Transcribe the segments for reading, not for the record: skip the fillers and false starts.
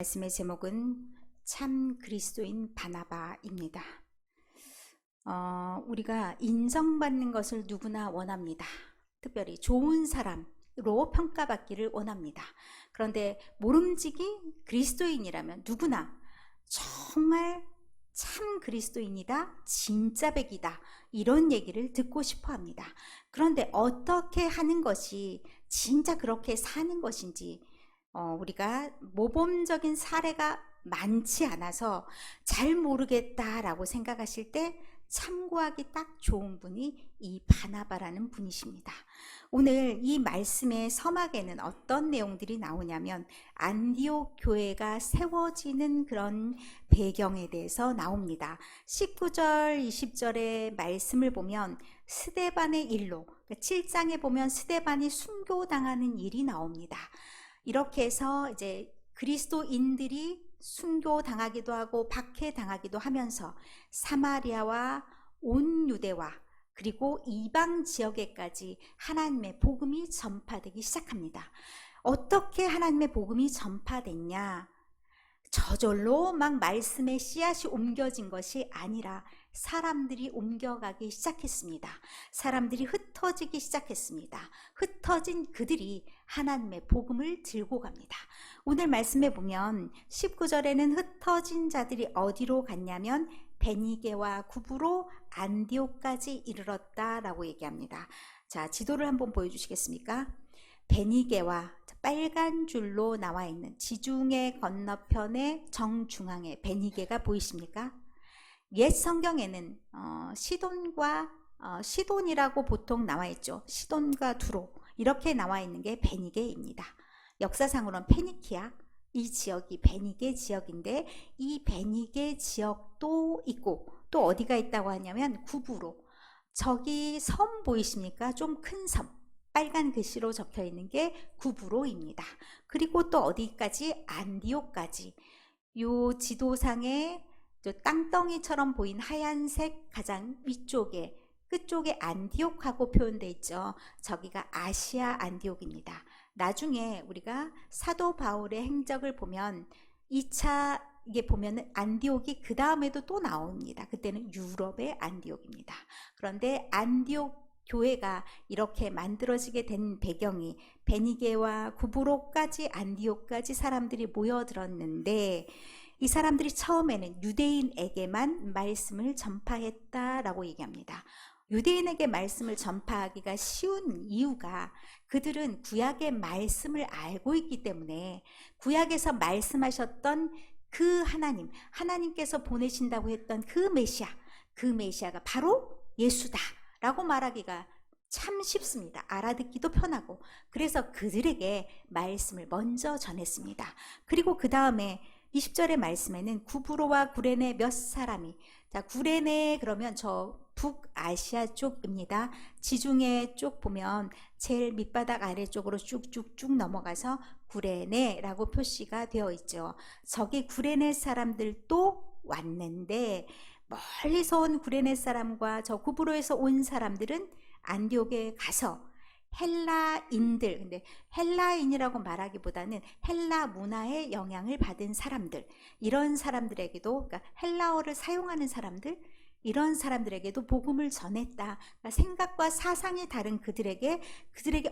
말씀의 제목은 참 그리스도인 바나바입니다. 우리가 인정받는 것을 누구나 원합니다. 특별히 좋은 사람으로 평가받기를 원합니다. 그런데 모름지기 그리스도인이라면 누구나 정말 참 그리스도인이다, 진짜 백이다, 이런 얘기를 듣고 싶어 합니다. 그런데 어떻게 하는 것이 진짜 그렇게 사는 것인지 우리가 모범적인 사례가 많지 않아서 잘 모르겠다라고 생각하실 때 참고하기 딱 좋은 분이 이 바나바라는 분이십니다. 오늘 이 말씀의 서막에는 어떤 내용들이 나오냐면 안디옥 교회가 세워지는 그런 배경에 대해서 나옵니다. 19절, 20절의 말씀을 보면 스데반의 일로, 7장에 보면 스데반이 순교당하는 일이 나옵니다. 이렇게 해서 이제 그리스도인들이 순교당하기도 하고 박해당하기도 하면서 사마리아와 온 유대와 그리고 이방 지역에까지 하나님의 복음이 전파되기 시작합니다. 어떻게 하나님의 복음이 전파됐냐? 저절로 막 말씀의 씨앗이 옮겨진 것이 아니라 사람들이 옮겨가기 시작했습니다. 사람들이 흩어지기 시작했습니다. 흩어진 그들이 하나님의 복음을 들고 갑니다. 오늘 말씀에 보면 19절에는 흩어진 자들이 어디로 갔냐면 베니게와 구브로 안디옥까지 이르렀다라고 얘기합니다. 자, 지도를 한번 보여주시겠습니까? 베니게와 빨간 줄로 나와 있는 지중해 건너편의 정중앙에 베니게가 보이십니까? 옛 성경에는 시돈이라고 보통 나와 있죠. 시돈과 두로 이렇게 나와 있는 게 베니게입니다. 역사상으로는 페니키아, 이 지역이 베니게 지역인데 이 베니게 지역도 있고 또 어디가 있다고 하냐면 구브로, 저기 섬 보이십니까? 좀 큰 섬, 빨간 글씨로 적혀 있는 게 구브로입니다. 그리고 또 어디까지? 안디옥까지. 요 지도상에 땅덩이처럼 보인 하얀색 가장 위쪽에 끝쪽에 안디옥하고 표현되어 있죠. 저기가 아시아 안디옥입니다. 나중에 우리가 사도 바울의 행적을 보면 2차 이게 보면은 안디옥이 그 다음에도 또 나옵니다. 그때는 유럽의 안디옥입니다. 그런데 안디옥 교회가 이렇게 만들어지게 된 배경이 베니게와 구브로까지 안디옥까지 사람들이 모여들었는데 이 사람들이 처음에는 유대인에게만 말씀을 전파했다라고 얘기합니다. 유대인에게 말씀을 전파하기가 쉬운 이유가 그들은 구약의 말씀을 알고 있기 때문에 구약에서 말씀하셨던 그 하나님께서 보내신다고 했던 그 메시아가 바로 예수다 라고 말하기가 참 쉽습니다. 알아듣기도 편하고. 그래서 그들에게 말씀을 먼저 전했습니다. 그리고 그 다음에 20절의 말씀에는 구브로와 구레네 몇 사람이, 자, 구레네 그러면 저 북아시아 쪽입니다. 지중해 쪽 보면 제일 밑바닥 아래쪽으로 쭉쭉쭉 넘어가서 구레네라고 표시가 되어 있죠. 저기 구레네 사람들도 왔는데 멀리서 온 구레네 사람과 저 구브로에서 온 사람들은 안디옥에 가서 헬라인들, 근데 헬라인이라고 말하기보다는 헬라 문화의 영향을 받은 사람들, 이런 사람들에게도, 그러니까 헬라어를 사용하는 사람들, 이런 사람들에게도 복음을 전했다. 그러니까 생각과 사상이 다른 그들에게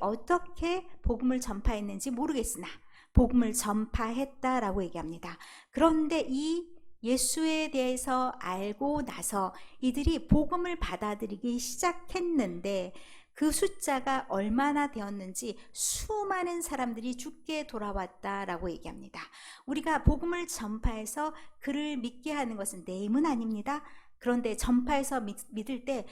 어떻게 복음을 전파했는지 모르겠으나 복음을 전파했다라고 얘기합니다. 그런데 이 예수에 대해서 알고 나서 이들이 복음을 받아들이기 시작했는데 그 숫자가 얼마나 되었는지 수많은 사람들이 죽게 돌아왔다라고 얘기합니다. 우리가 복음을 전파해서 그를 믿게 하는 것은 내 힘은 아닙니다. 그런데 전파해서 믿을 때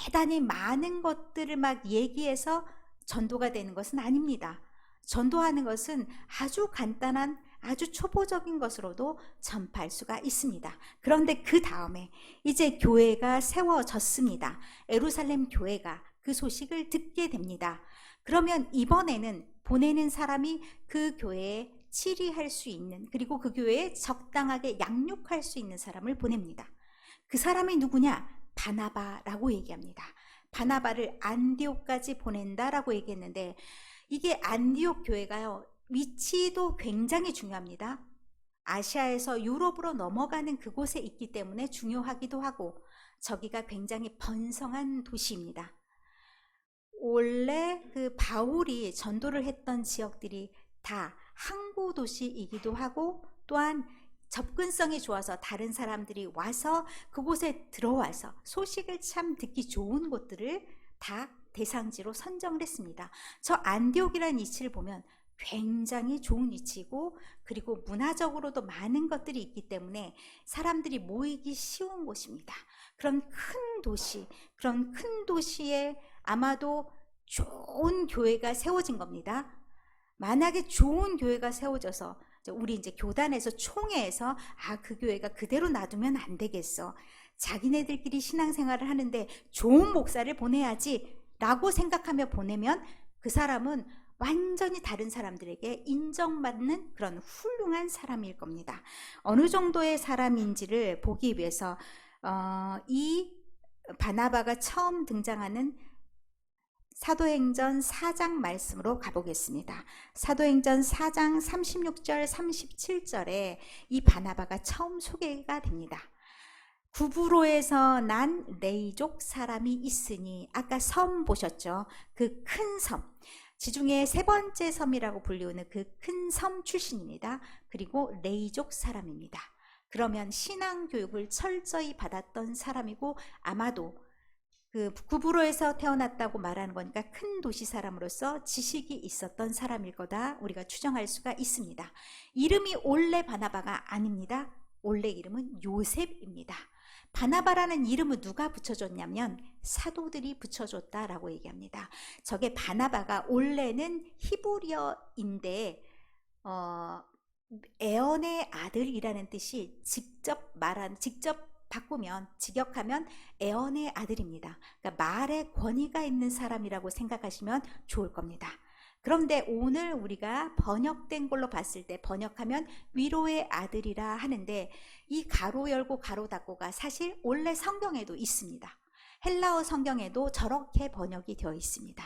대단히 많은 것들을 막 얘기해서 전도가 되는 것은 아닙니다. 전도하는 것은 아주 간단한 아주 초보적인 것으로도 전파할 수가 있습니다. 그런데 그 다음에 이제 교회가 세워졌습니다. 예루살렘 교회가 그 소식을 듣게 됩니다. 그러면 이번에는 보내는 사람이 그 교회에 치리할 수 있는, 그리고 그 교회에 적당하게 양육할 수 있는 사람을 보냅니다. 그 사람이 누구냐? 바나바라고 얘기합니다. 바나바를 안디옥까지 보낸다라고 얘기했는데 이게 안디옥 교회가요, 위치도 굉장히 중요합니다. 아시아에서 유럽으로 넘어가는 그곳에 있기 때문에 중요하기도 하고 저기가 굉장히 번성한 도시입니다. 원래 그 바울이 전도를 했던 지역들이 다 항구 도시이기도 하고 또한 접근성이 좋아서 다른 사람들이 와서 그곳에 들어와서 소식을 참 듣기 좋은 곳들을 다 대상지로 선정을 했습니다. 저 안디옥이라는 위치를 보면 굉장히 좋은 위치고 그리고 문화적으로도 많은 것들이 있기 때문에 사람들이 모이기 쉬운 곳입니다. 그런 큰 도시에 아마도 좋은 교회가 세워진 겁니다. 만약에 좋은 교회가 세워져서 우리 이제 교단에서 총회에서 그 교회가 그대로 놔두면 안 되겠어. 자기네들끼리 신앙생활을 하는데 좋은 목사를 보내야지 라고 생각하며 보내면 그 사람은 완전히 다른 사람들에게 인정받는 그런 훌륭한 사람일 겁니다. 어느 정도의 사람인지를 보기 위해서 이 바나바가 처음 등장하는 사도행전 4장 말씀으로 가보겠습니다. 사도행전 4장 36절 37절에 이 바나바가 처음 소개가 됩니다. 구브로에서 난 레이족 사람이 있으니, 아까 섬 보셨죠? 그 큰 섬, 지중해 세 번째 섬이라고 불리우는 그 큰 섬 출신입니다. 그리고 레이족 사람입니다. 그러면 신앙 교육을 철저히 받았던 사람이고 아마도 그 구브로에서 태어났다고 말하는 거니까 큰 도시 사람으로서 지식이 있었던 사람일 거다 우리가 추정할 수가 있습니다. 이름이 원래 바나바가 아닙니다. 원래 이름은 요셉입니다. 바나바라는 이름은 누가 붙여줬냐면 사도들이 붙여줬다라고 얘기합니다. 저게 바나바가 원래는 히브리어인데 에언의 아들이라는 뜻이 직접 바꾸면 직역하면 에언의 아들입니다. 그러니까 말에 권위가 있는 사람이라고 생각하시면 좋을 겁니다. 그런데 오늘 우리가 번역된 걸로 봤을 때 번역하면 위로의 아들이라 하는데 이 가로 열고 가로 닫고가 사실 원래 성경에도 있습니다. 헬라어 성경에도 저렇게 번역이 되어 있습니다.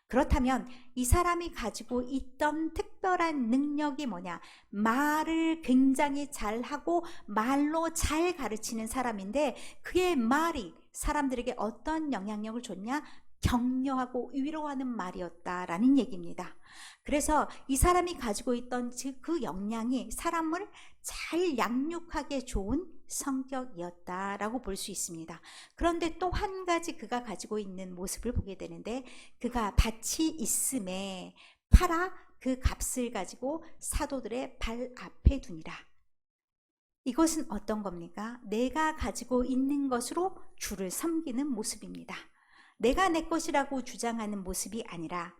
그렇다면 이 사람이 가지고 있던 특별한 능력이 뭐냐? 말을 굉장히 잘하고 말로 잘 가르치는 사람인데 그의 말이 사람들에게 어떤 영향력을 줬냐? 격려하고 위로하는 말이었다라는 얘기입니다. 그래서 이 사람이 가지고 있던 그 역량이 사람을 잘 양육하기에 좋은 성격이었다라고 볼 수 있습니다. 그런데 또 한 가지 그가 가지고 있는 모습을 보게 되는데 그가 밭이 있음에 팔아 그 값을 가지고 사도들의 발 앞에 두니라. 이것은 어떤 겁니까? 내가 가지고 있는 것으로 주를 섬기는 모습입니다. 내가 내 것이라고 주장하는 모습이 아니라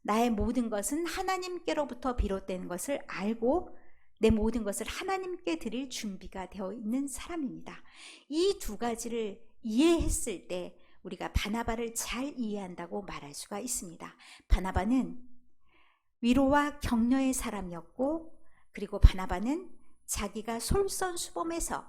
나의 모든 것은 하나님께로부터 비롯된 것을 알고 내 모든 것을 하나님께 드릴 준비가 되어 있는 사람입니다. 이 두 가지를 이해했을 때 우리가 바나바를 잘 이해한다고 말할 수가 있습니다. 바나바는 위로와 격려의 사람이었고 그리고 바나바는 자기가 솔선수범해서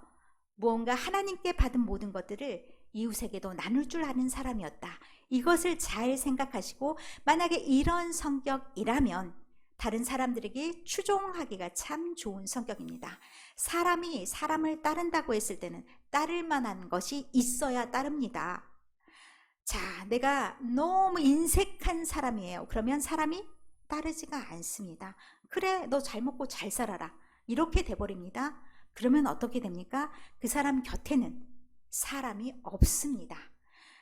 무언가 하나님께 받은 모든 것들을 이웃에게도 나눌 줄 아는 사람이었다. 이것을 잘 생각하시고 만약에 이런 성격이라면 다른 사람들에게 추종하기가 참 좋은 성격입니다. 사람이 사람을 따른다고 했을 때는 따를 만한 것이 있어야 따릅니다. 자, 내가 너무 인색한 사람이에요. 그러면 사람이 따르지가 않습니다. 그래, 너 잘 먹고 잘 살아라. 이렇게 돼버립니다. 그러면 어떻게 됩니까? 그 사람 곁에는 사람이 없습니다.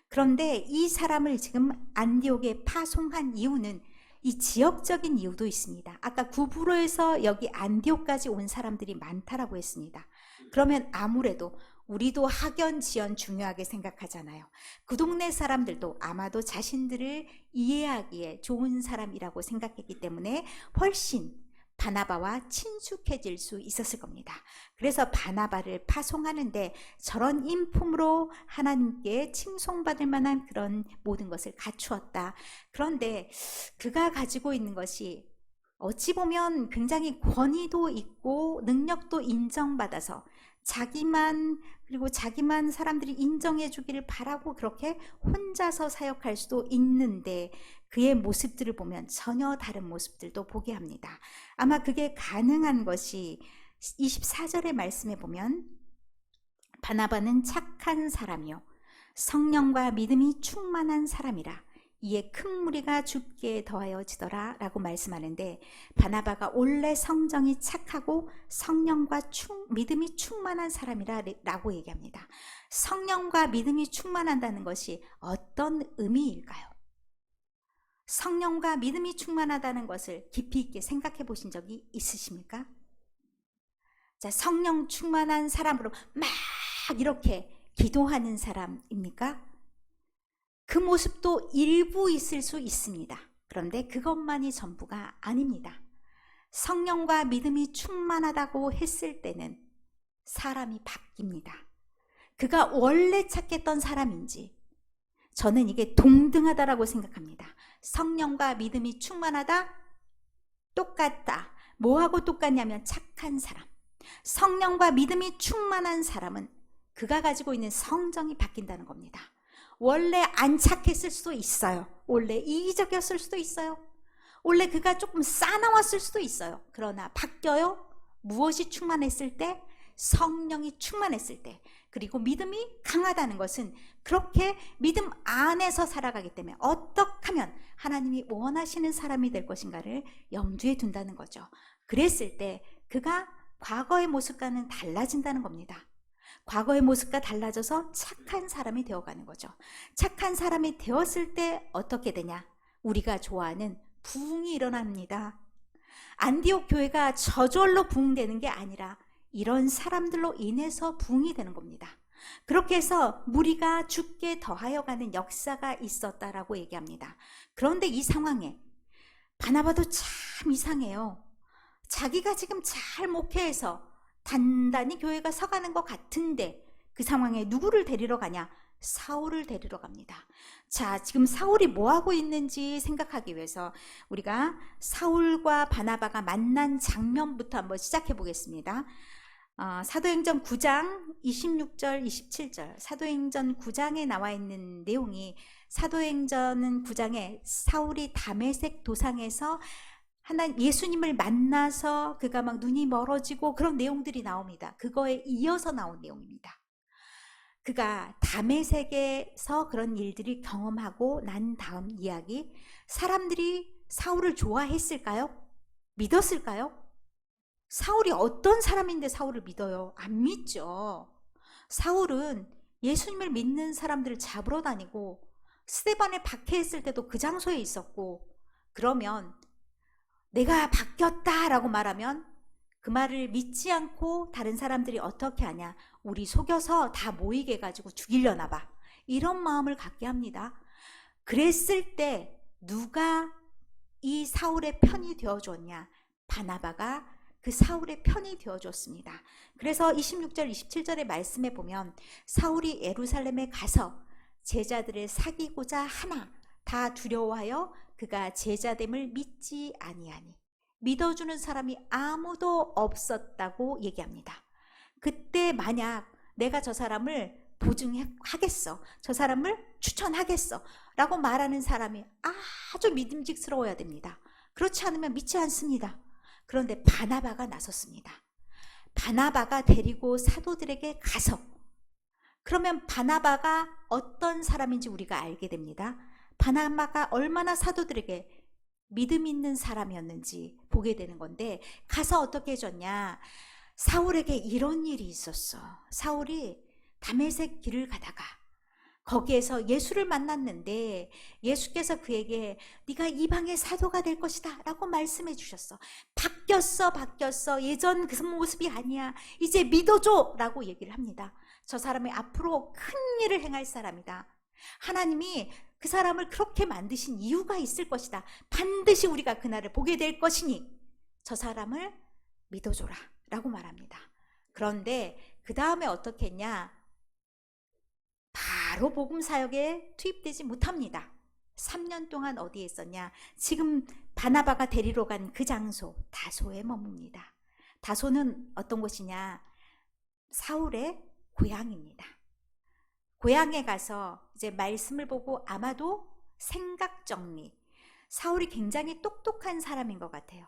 그런데 이 사람을 지금 안디옥에 파송한 이유는 이 지역적인 이유도 있습니다. 아까 구브로에서 여기 안디옥까지 온 사람들이 많다라고 했습니다. 그러면 아무래도 우리도 학연, 지연 중요하게 생각하잖아요. 그 동네 사람들도 아마도 자신들을 이해하기에 좋은 사람이라고 생각했기 때문에 훨씬 바나바와 친숙해질 수 있었을 겁니다. 그래서 바나바를 파송하는데 저런 인품으로 하나님께 칭송받을 만한 그런 모든 것을 갖추었다. 그런데 그가 가지고 있는 것이 어찌 보면 굉장히 권위도 있고 능력도 인정받아서 자기만 사람들이 인정해 주기를 바라고 그렇게 혼자서 사역할 수도 있는데 그의 모습들을 보면 전혀 다른 모습들도 보게 합니다. 아마 그게 가능한 것이 24절의 말씀에 보면 바나바는 착한 사람이요 성령과 믿음이 충만한 사람이라 이에 큰 무리가 죽게 더하여지더라 라고 말씀하는데, 바나바가 원래 성정이 착하고 성령과 믿음이 충만한 사람이라 라고 얘기합니다. 성령과 믿음이 충만한다는 것이 어떤 의미일까요? 성령과 믿음이 충만하다는 것을 깊이 있게 생각해 보신 적이 있으십니까? 자, 성령 충만한 사람으로 막 이렇게 기도하는 사람입니까? 그 모습도 일부 있을 수 있습니다. 그런데 그것만이 전부가 아닙니다. 성령과 믿음이 충만하다고 했을 때는 사람이 바뀝니다. 그가 원래 착했던 사람인지, 저는 이게 동등하다라고 생각합니다. 성령과 믿음이 충만하다? 똑같다. 뭐하고 똑같냐면 착한 사람. 성령과 믿음이 충만한 사람은 그가 가지고 있는 성정이 바뀐다는 겁니다. 원래 안 착했을 수도 있어요. 원래 이기적이었을 수도 있어요. 원래 그가 조금 싸나웠을 수도 있어요. 그러나 바뀌어요. 무엇이 충만했을 때? 성령이 충만했을 때. 그리고 믿음이 강하다는 것은 그렇게 믿음 안에서 살아가기 때문에 어떻게 하면 하나님이 원하시는 사람이 될 것인가를 염두에 둔다는 거죠. 그랬을 때 그가 과거의 모습과는 달라진다는 겁니다. 과거의 모습과 달라져서 착한 사람이 되어가는 거죠. 착한 사람이 되었을 때 어떻게 되냐? 우리가 좋아하는 부흥이 일어납니다. 안디옥 교회가 저절로 부흥되는 게 아니라 이런 사람들로 인해서 부흥이 되는 겁니다. 그렇게 해서 무리가 죽게 더하여가는 역사가 있었다라고 얘기합니다. 그런데 이 상황에 바나바도 참 이상해요. 자기가 지금 잘 목회해서 단단히 교회가 서가는 것 같은데 그 상황에 누구를 데리러 가냐? 사울을 데리러 갑니다. 자, 지금 사울이 뭐하고 있는지 생각하기 위해서 우리가 사울과 바나바가 만난 장면부터 한번 시작해 보겠습니다. 사도행전 9장 26절 27절, 사도행전 9장에 나와 있는 내용이, 사도행전 9장에 사울이 다메섹 도상에서 하나님 예수님을 만나서 그가 막 눈이 멀어지고 그런 내용들이 나옵니다. 그거에 이어서 나온 내용입니다. 그가 다메섹에서 그런 일들이 경험하고 난 다음 이야기, 사람들이 사울을 좋아했을까요? 믿었을까요? 사울이 어떤 사람인데 사울을 믿어요? 안 믿죠. 사울은 예수님을 믿는 사람들을 잡으러 다니고 스데반에 박해했을 때도 그 장소에 있었고, 그러면 내가 바뀌었다라고 말하면 그 말을 믿지 않고 다른 사람들이 어떻게 하냐? 우리 속여서 다 모이게 해가지고 죽이려나 봐. 이런 마음을 갖게 합니다. 그랬을 때 누가 이 사울의 편이 되어줬냐? 바나바가 그 사울의 편이 되어줬습니다. 그래서 26절 27절의 말씀에 보면 사울이 예루살렘에 가서 제자들을 사귀고자 하나 다 두려워하여 그가 제자됨을 믿지 아니하니, 믿어주는 사람이 아무도 없었다고 얘기합니다. 그때 만약 내가 저 사람을 보증하겠어, 저 사람을 추천하겠어 라고 말하는 사람이 아주 믿음직스러워야 됩니다. 그렇지 않으면 믿지 않습니다. 그런데 바나바가 나섰습니다. 바나바가 데리고 사도들에게 가서, 그러면 바나바가 어떤 사람인지 우리가 알게 됩니다. 바나바가 얼마나 사도들에게 믿음 있는 사람이었는지 보게 되는 건데, 가서 어떻게 해줬냐? 사울에게 이런 일이 있었어. 사울이 다메섹 길을 가다가 거기에서 예수를 만났는데 예수께서 그에게 네가 이방의 사도가 될 것이다 라고 말씀해 주셨어. 바뀌었어. 예전 그 모습이 아니야. 이제 믿어줘 라고 얘기를 합니다. 저 사람이 앞으로 큰 일을 행할 사람이다. 하나님이 그 사람을 그렇게 만드신 이유가 있을 것이다. 반드시 우리가 그날을 보게 될 것이니 저 사람을 믿어줘라 라고 말합니다. 그런데 그 다음에 어떻게 했냐? 바로 복음 사역에 투입되지 못합니다. 3년 동안 어디에 있었냐? 지금 바나바가 데리러 간 그 장소 다소에 머뭅니다. 다소는 어떤 곳이냐? 사울의 고향입니다. 고향에 가서 이제 말씀을 보고 아마도 생각 정리. 사울이 굉장히 똑똑한 사람인 것 같아요.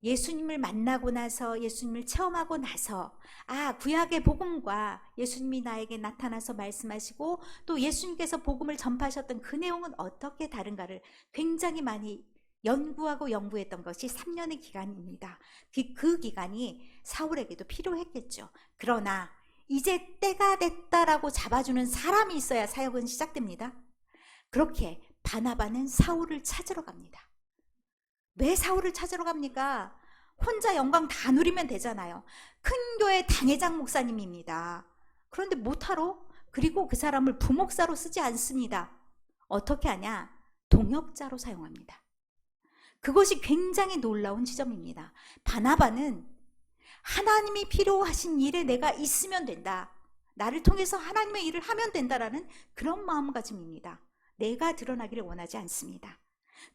예수님을 만나고 나서, 예수님을 체험하고 나서, 구약의 복음과 예수님이 나에게 나타나서 말씀하시고 또 예수님께서 복음을 전파하셨던 그 내용은 어떻게 다른가를 굉장히 많이 연구하고 연구했던 것이 3년의 기간입니다. 그 기간이 사울에게도 필요했겠죠. 그러나 이제 때가 됐다라고 잡아주는 사람이 있어야 사역은 시작됩니다. 그렇게 바나바는 사울을 찾으러 갑니다. 왜 사울을 찾으러 갑니까? 혼자 영광 다 누리면 되잖아요. 큰 교회 당회장 목사님입니다. 그런데 못하러? 그리고 그 사람을 부목사로 쓰지 않습니다. 어떻게 하냐? 동역자로 사용합니다. 그것이 굉장히 놀라운 지점입니다. 바나바는 하나님이 필요하신 일에 내가 있으면 된다. 나를 통해서 하나님의 일을 하면 된다라는 그런 마음가짐입니다. 내가 드러나기를 원하지 않습니다.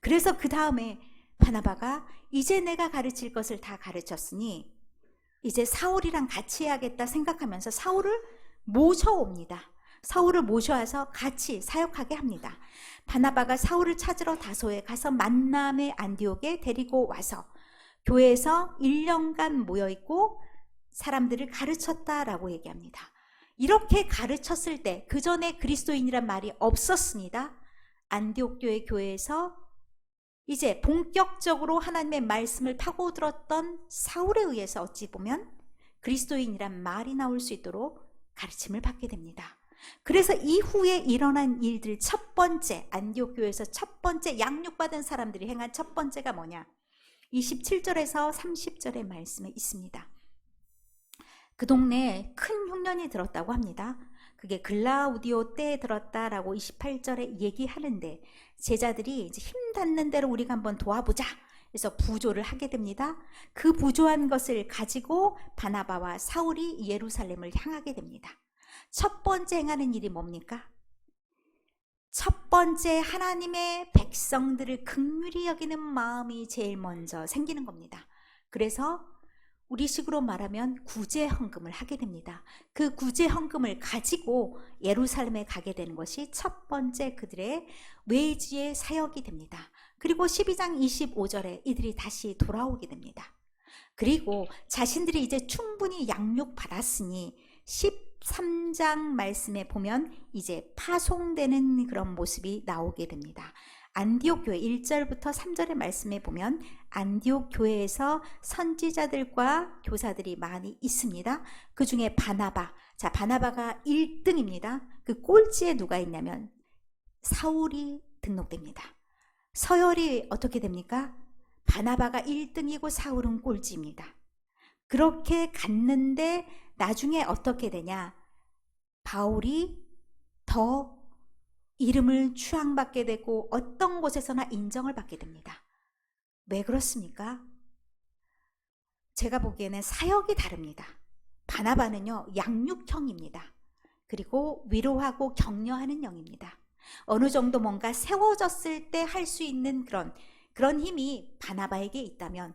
그래서 그 다음에 바나바가 이제 내가 가르칠 것을 다 가르쳤으니 이제 사울이랑 같이 해야겠다 생각하면서 사울을 모셔옵니다. 사울을 모셔와서 같이 사역하게 합니다. 바나바가 사울을 찾으러 다소에 가서 만남의 안디옥에 데리고 와서 교회에서 1년간 모여있고 사람들을 가르쳤다라고 얘기합니다. 이렇게 가르쳤을 때 그 전에 그리스도인이란 말이 없었습니다. 안디옥 교회에서 이제 본격적으로 하나님의 말씀을 파고들었던 사울에 의해서 어찌 보면 그리스도인이란 말이 나올 수 있도록 가르침을 받게 됩니다. 그래서 이후에 일어난 일들 첫 번째, 안디옥 교회에서 첫 번째 양육받은 사람들이 행한 첫 번째가 뭐냐? 27절에서 30절의 말씀에 있습니다. 그 동네에 큰 흉년이 들었다고 합니다. 그게 글라우디오 때에 들었다라고 28절에 얘기하는데 제자들이 이제 힘 닿는 대로 우리가 한번 도와보자. 그래서 부조를 하게 됩니다. 그 부조한 것을 가지고 바나바와 사울이 예루살렘을 향하게 됩니다. 첫 번째 행하는 일이 뭡니까? 첫 번째 하나님의 백성들을 긍휼히 여기는 마음이 제일 먼저 생기는 겁니다. 그래서 우리식으로 말하면 구제헌금을 하게 됩니다. 그 구제헌금을 가지고 예루살렘에 가게 되는 것이 첫 번째 그들의 외지의 사역이 됩니다. 그리고 12장 25절에 이들이 다시 돌아오게 됩니다. 그리고 자신들이 이제 충분히 양육받았으니 13장 말씀에 보면 이제 파송되는 그런 모습이 나오게 됩니다. 안디옥 교회 1절부터 3절의 말씀에 보면 안디옥 교회에서 선지자들과 교사들이 많이 있습니다. 그 중에 바나바가 1등입니다. 그 꼴찌에 누가 있냐면 사울이 등록됩니다. 서열이 어떻게 됩니까? 바나바가 1등이고 사울은 꼴찌입니다. 그렇게 갔는데 나중에 어떻게 되냐? 바울이 더 이름을 추앙받게 되고 어떤 곳에서나 인정을 받게 됩니다. 왜 그렇습니까? 제가 보기에는 사역이 다릅니다. 바나바는요, 양육형입니다. 그리고 위로하고 격려하는 영입니다. 어느 정도 뭔가 세워졌을 때 할 수 있는 그런 힘이 바나바에게 있다면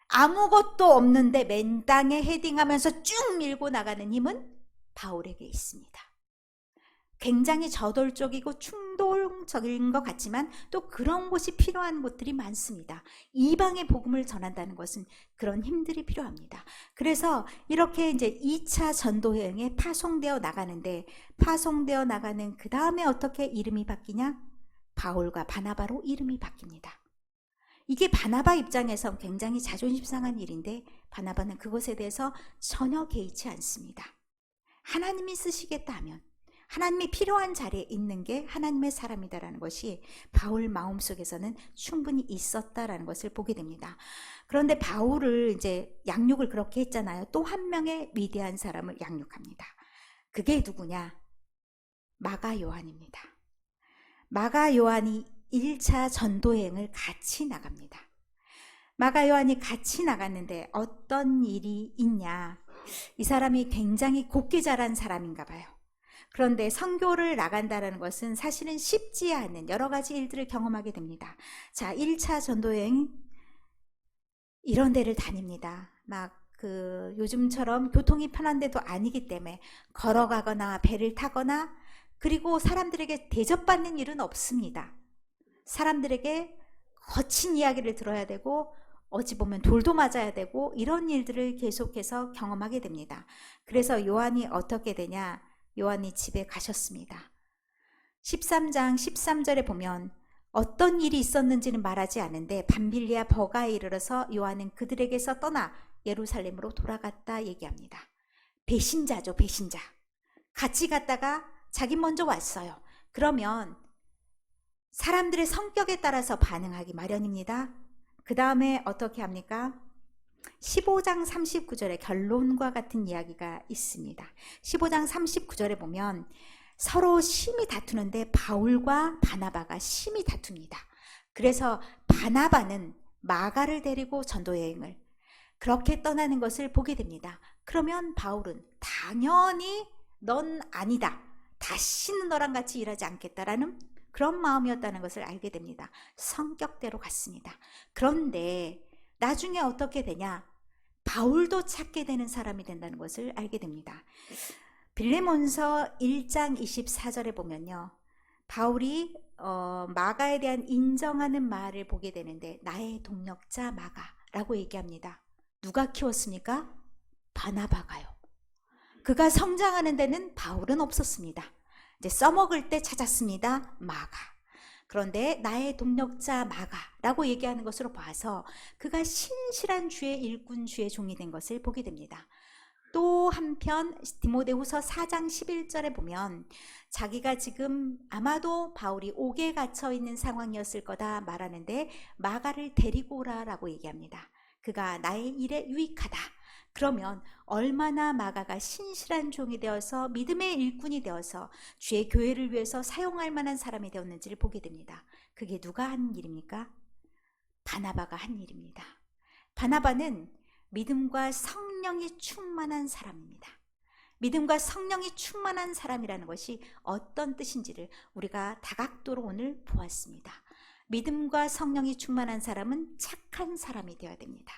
아무것도 없는데 맨 땅에 헤딩하면서 쭉 밀고 나가는 힘은 바울에게 있습니다. 굉장히 저돌적이고 충동적인 것 같지만 또 그런 곳이 필요한 곳들이 많습니다. 이방의 복음을 전한다는 것은 그런 힘들이 필요합니다. 그래서 이렇게 이제 2차 전도여행에 파송되어 나가는데 파송되어 나가는 그 다음에 어떻게 이름이 바뀌냐? 바울과 바나바로 이름이 바뀝니다. 이게 바나바 입장에서 굉장히 자존심 상한 일인데 바나바는 그것에 대해서 전혀 개의치 않습니다. 하나님이 쓰시겠다 하면 하나님이 필요한 자리에 있는 게 하나님의 사람이다라는 것이 바울 마음속에서는 충분히 있었다라는 것을 보게 됩니다. 그런데 바울을 이제 양육을 그렇게 했잖아요. 또 한 명의 위대한 사람을 양육합니다. 그게 누구냐? 마가 요한입니다. 마가 요한이 1차 전도여행을 같이 나갑니다. 마가 요한이 같이 나갔는데 어떤 일이 있냐? 이 사람이 굉장히 곱게 자란 사람인가 봐요. 그런데 선교를 나간다는 것은 사실은 쉽지 않은 여러 가지 일들을 경험하게 됩니다. 자, 1차 전도여행 이런 데를 다닙니다. 요즘처럼 교통이 편한 데도 아니기 때문에 걸어가거나 배를 타거나 그리고 사람들에게 대접받는 일은 없습니다. 사람들에게 거친 이야기를 들어야 되고 어찌 보면 돌도 맞아야 되고 이런 일들을 계속해서 경험하게 됩니다. 그래서 요한이 어떻게 되냐? 요한이 집에 가셨습니다. 13장 13절에 보면 어떤 일이 있었는지는 말하지 않은데 밤빌리아 버가에 이르러서 요한은 그들에게서 떠나 예루살렘으로 돌아갔다 얘기합니다. 배신자죠, 배신자. 같이 갔다가 자기 먼저 왔어요. 그러면 사람들의 성격에 따라서 반응하기 마련입니다. 그 다음에 어떻게 합니까? 15장 39절에 결론과 같은 이야기가 있습니다. 15장 39절에 보면 서로 심히 다투는데 바울과 바나바가 심히 다툽니다. 그래서 바나바는 마가를 데리고 전도 여행을 그렇게 떠나는 것을 보게 됩니다. 그러면 바울은 당연히 넌 아니다. 다시는 너랑 같이 일하지 않겠다라는 그런 마음이었다는 것을 알게 됩니다. 성격대로 갔습니다. 그런데 나중에 어떻게 되냐? 바울도 찾게 되는 사람이 된다는 것을 알게 됩니다. 빌레몬서 1장 24절에 보면요. 바울이 마가에 대한 인정하는 말을 보게 되는데 나의 동력자 마가라고 얘기합니다. 누가 키웠습니까? 바나바가요. 그가 성장하는 데는 바울은 없었습니다. 이제 써먹을 때 찾았습니다. 마가. 그런데 나의 동력자 마가라고 얘기하는 것으로 봐서 그가 신실한 주의 일꾼 주의 종이 된 것을 보게 됩니다. 또 한편 디모데후서 4장 11절에 보면 자기가 지금 아마도 바울이 옥에 갇혀 있는 상황이었을 거다 말하는데 마가를 데리고 오라라고 얘기합니다. 그가 나의 일에 유익하다. 그러면 얼마나 마가가 신실한 종이 되어서 믿음의 일꾼이 되어서 주의 교회를 위해서 사용할 만한 사람이 되었는지를 보게 됩니다. 그게 누가 한 일입니까? 바나바가 한 일입니다. 바나바는 믿음과 성령이 충만한 사람입니다. 믿음과 성령이 충만한 사람이라는 것이 어떤 뜻인지를 우리가 다각도로 오늘 보았습니다. 믿음과 성령이 충만한 사람은 착한 사람이 되어야 됩니다.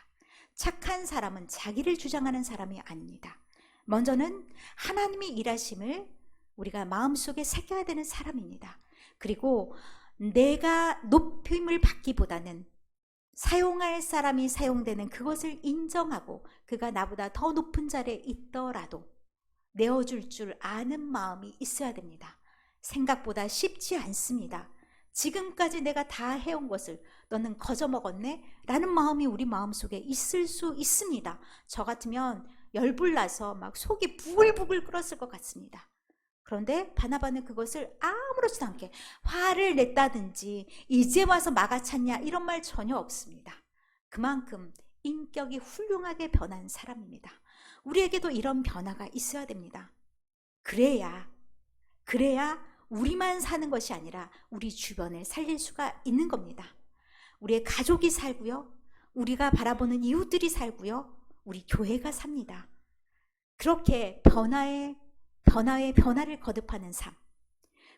착한 사람은 자기를 주장하는 사람이 아닙니다. 먼저는 하나님의 일하심을 우리가 마음속에 새겨야 되는 사람입니다. 그리고 내가 높임을 받기보다는 사용할 사람이 사용되는 그것을 인정하고 그가 나보다 더 높은 자리에 있더라도 내어줄 줄 아는 마음이 있어야 됩니다. 생각보다 쉽지 않습니다. 지금까지 내가 다 해온 것을 너는 거저먹었네? 라는 마음이 우리 마음속에 있을 수 있습니다. 저 같으면 열불나서 막 속이 부글부글 끓었을 것 같습니다. 그런데 바나바는 그것을 아무렇지도 않게 화를 냈다든지 이제 와서 마가 찾냐 이런 말 전혀 없습니다. 그만큼 인격이 훌륭하게 변한 사람입니다. 우리에게도 이런 변화가 있어야 됩니다. 그래야 우리만 사는 것이 아니라 우리 주변을 살릴 수가 있는 겁니다. 우리의 가족이 살고요. 우리가 바라보는 이웃들이 살고요. 우리 교회가 삽니다. 그렇게 변화를 거듭하는 삶.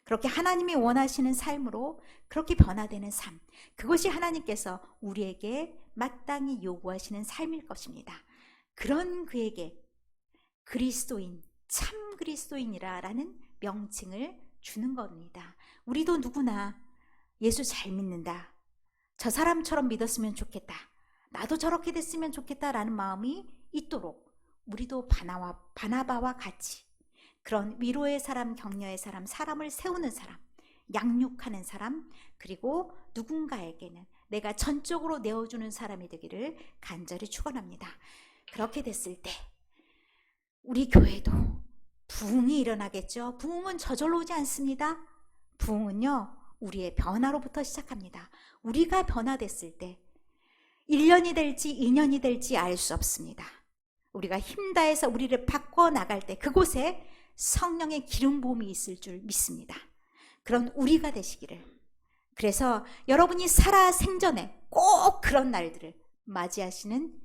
그렇게 하나님이 원하시는 삶으로 그렇게 변화되는 삶. 그것이 하나님께서 우리에게 마땅히 요구하시는 삶일 것입니다. 그런 그에게 그리스도인, 참 그리스도인이라는 명칭을 주는 겁니다. 우리도 누구나 예수 잘 믿는다. 저 사람처럼 믿었으면 좋겠다. 나도 저렇게 됐으면 좋겠다라는 마음이 있도록 우리도 바나바와 같이 그런 위로의 사람, 격려의 사람, 사람을 세우는 사람, 양육하는 사람, 그리고 누군가에게는 내가 전적으로 내어주는 사람이 되기를 간절히 축원합니다. 그렇게 됐을 때 우리 교회도 부흥이 일어나겠죠. 부흥은 저절로 오지 않습니다. 부흥은요, 우리의 변화로부터 시작합니다. 우리가 변화됐을 때 1년이 될지 2년이 될지 알 수 없습니다. 우리가 힘다해서 우리를 바꿔나갈 때 그곳에 성령의 기름 부음이 있을 줄 믿습니다. 그런 우리가 되시기를. 그래서 여러분이 살아 생전에 꼭 그런 날들을 맞이하시는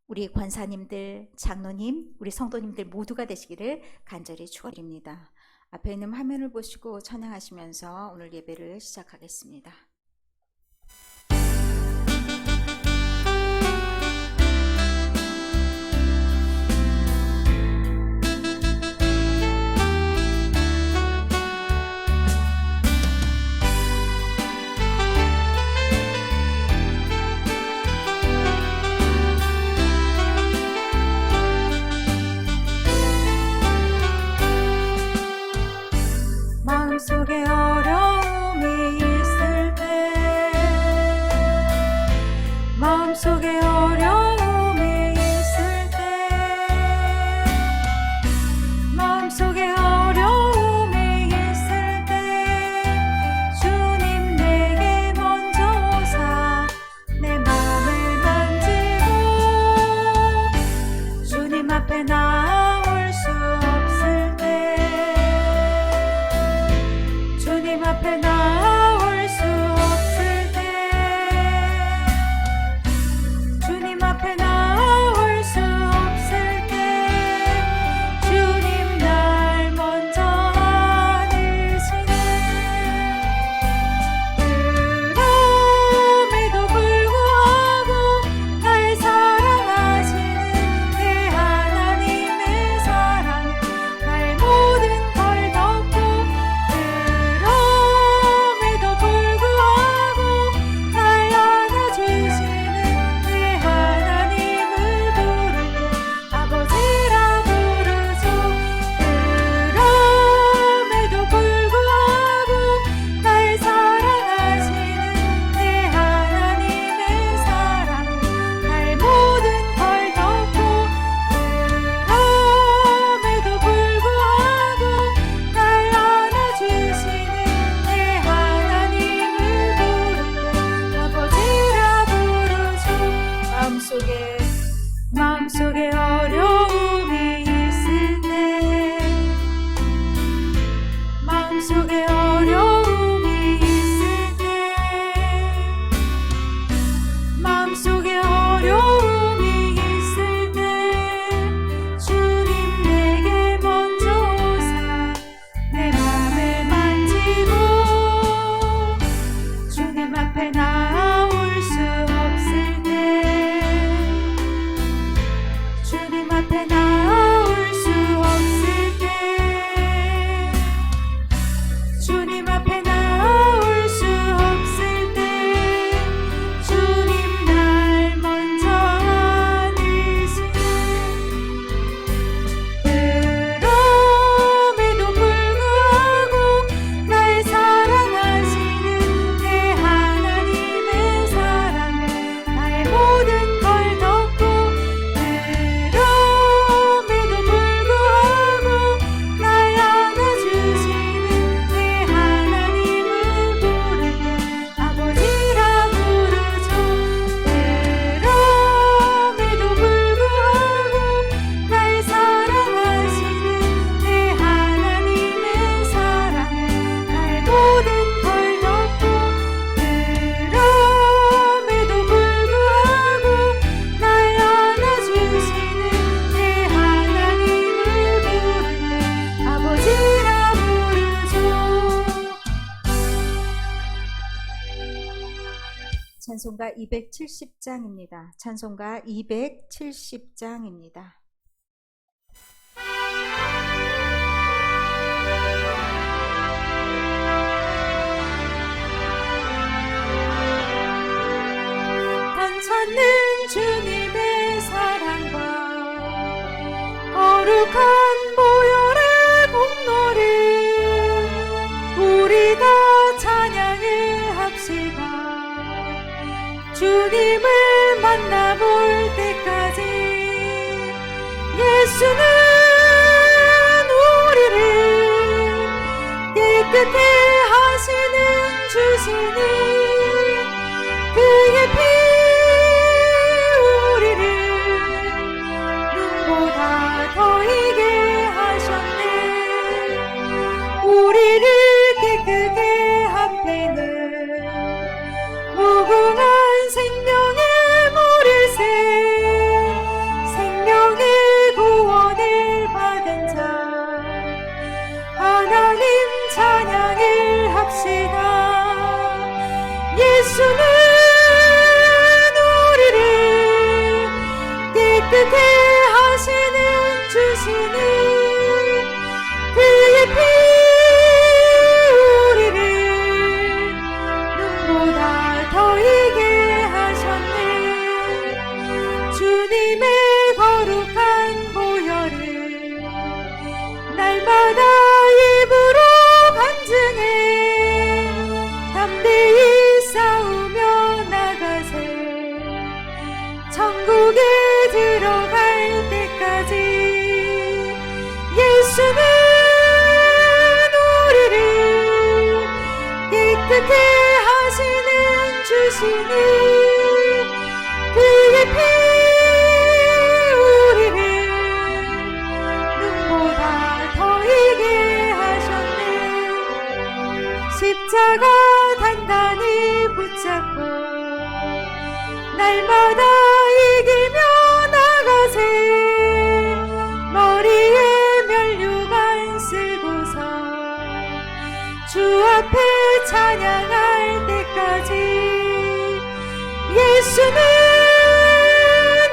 우리 권사님들, 장로님, 우리 성도님들 모두가 되시기를 간절히 축원드립니다. 앞에 있는 화면을 보시고 찬양하시면서 오늘 예배를 시작하겠습니다. 주님 앞에 나올 수 없을 때 주님 앞에 나올 수 없을 때 주님 앞에 나올 수 없을 때 주님 날 먼저 안으시네. 그럼에도 불구하고 날 사랑하시는 내 하나님의 사랑 날 모든 걸 덮고 그럼에도 불구하고 날 안아주시는 내 하나님을 부르고 아버지라 부르죠. 그럼에도 불구하고 날 사랑하시는 내 하나님의 사랑 날 모든 걸 덮고 그럼에도 불구하고 날 안아주시는 내 하나님을 부르고 아버지라 부르죠. 마음속에 어려움이 있을 때 마음속에 어려움이 있을 때 마음속에 어려움이 있을 때 주님 내게 먼저 오사 내 맘을 만지고 주님 앞에 나올 수 없을 때 주님 앞에 나올 수 없을 때 주님 앞에 나올 수 없을 때 주님 날 먼저 안으시네. 그럼에도 불구하고 날 사랑하시는 내 하나님의 사랑을 날 모든 걸 덮고 그럼에도 불구하고 날 안아주시는 내 하나님을 부르고 아버지라 부르죠. 그럼에도 불구하고 날 사랑하시는 내 하나님의 사랑을 날 모든 걸 덮고 그럼에도 불구하고 날 안아주시는 내 하나님을 부르고 아버지라 부르죠. 찬송가 270장입니다. 찬송가 270장입니다. 한찾는 주님의 사랑과 거룩한 보혈의 공로를 우리 다 찬양을 합시다. 주님을 만나볼 때까지 예수는 우리를 깨끗해 하시는 주시니 그의 피 우리를 눈보다 더 이게 하셨네. 우리를 깨끗게 한 피는 무궁한 생명의 물일새 생명의 구원을 받은 자 하나님 찬양을 합시다. 예수는 우리를 깨끗해 하시는 주시니 그의 피 우리를 눈보다 더 이게 하셨네. 주님의 거룩한 보혈을 날마다 입으로 간증해 담대히 싸우며 나가세. 천국에 들어갈 때까지 예수는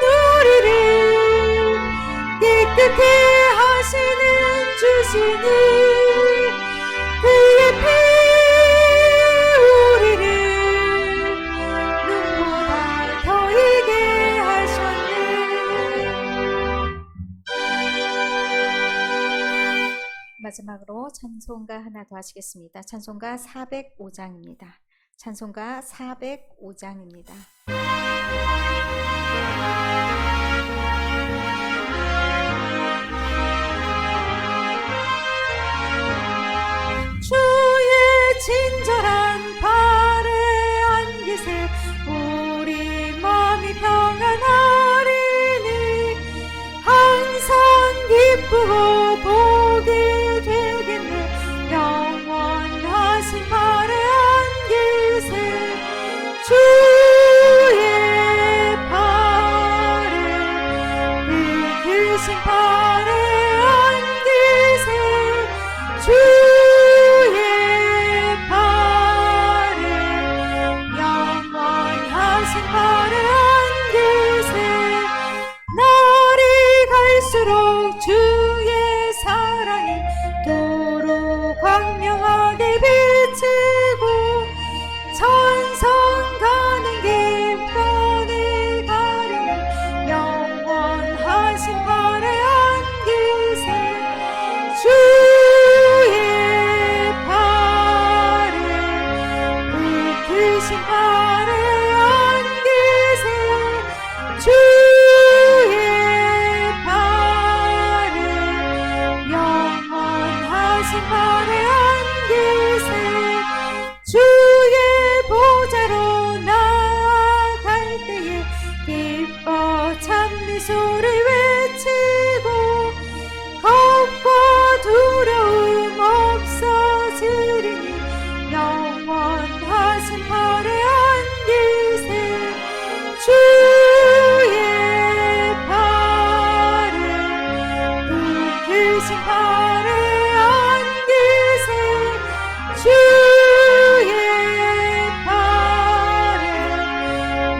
우리를 깨끗게 하시는 주시니 그의 피 우리를 눈보다 더 이게 하셨네. 마지막으로 찬송가 하나 더 하시겠습니다. 찬송가 405장입니다. 찬송가 405장입니다. 주의 친절한 발에 안기세 우리 마음이 평안하리니 항상 기쁘고 복이 되겠네. 영원하신 발에 안기세 주의 발에 그 크신 발에 안기세 주의 발에 영원하신 발에 안기세 날이 갈수록 주의 사랑이 도로 광명하게 비치고 천성 가는 길 뻔히 가리니 영원하신 발에 안기세 주의 발에 그 크신 발에 안기세 주의 발에 영원하신 발에 안기세 주의 보좌로 나아갈 때에 기뻐 찬미소를 외치고 겁과 두려움 없어지리니 영원하신 발에 안기세 주의 발에 그 크신 발에 안기세 주의 발에